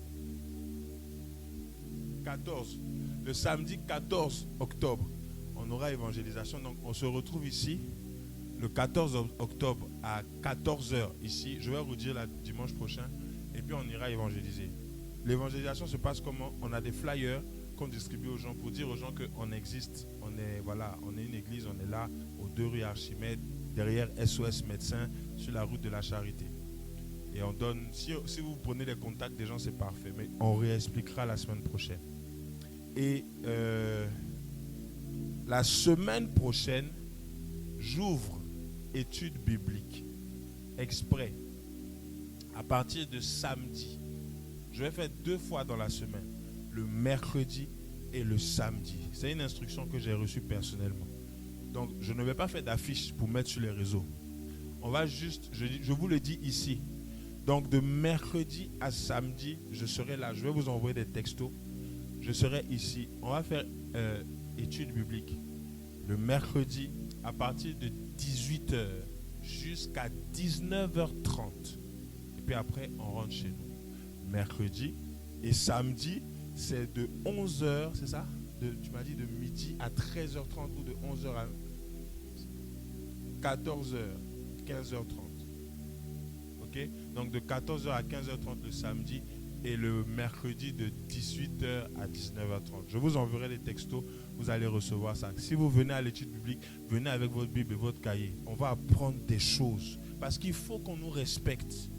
14. Le samedi 14 octobre, on aura évangélisation. Donc, on se retrouve ici le 14 octobre à 14h ici. Je vais vous dire le dimanche prochain. Et puis, on ira évangéliser. L'évangélisation se passe comment? On a des flyers qu'on distribue aux gens pour dire aux gens qu'on existe. On est une église, on est là, aux 2 rue Archimède, derrière SOS Médecins, sur la route de la Charité. Et on donne, si vous prenez les contacts des gens, c'est parfait. Mais on réexpliquera la semaine prochaine. Et la semaine prochaine, j'ouvre études bibliques exprès. À partir de samedi, je vais faire 2 fois dans la semaine, le mercredi et le samedi. C'est une instruction que j'ai reçue personnellement. Donc, je ne vais pas faire d'affiche pour mettre sur les réseaux. On va juste, je vous le dis ici. Donc, de mercredi à samedi, je serai là. Je vais vous envoyer des textos. Je serai ici. On va faire études bibliques le mercredi à partir de 18h jusqu'à 19h30. Et puis après, on rentre chez nous. Mercredi et samedi, c'est de 11h, c'est ça? Tu m'as dit de midi à 13h30 ou de 11h à 14h, 15h30. Ok? Donc de 14h à 15h30 le samedi et le mercredi de 18h à 19h30. Je vous enverrai les textos, vous allez recevoir ça. Si vous venez à l'étude biblique, venez avec votre Bible et votre cahier. On va apprendre des choses parce qu'il faut qu'on nous respecte.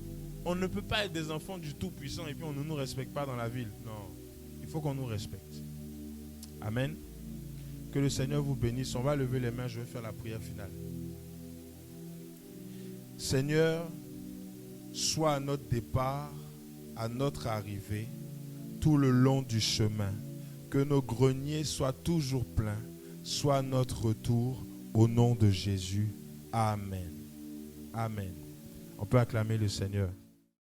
On ne peut pas être des enfants du Tout-Puissant et puis on ne nous respecte pas dans la ville. Non, il faut qu'on nous respecte. Amen. Que le Seigneur vous bénisse. On va lever les mains, je vais faire la prière finale. Seigneur, sois à notre départ, à notre arrivée, tout le long du chemin. Que nos greniers soient toujours pleins, soit notre retour au nom de Jésus. Amen. Amen. On peut acclamer le Seigneur.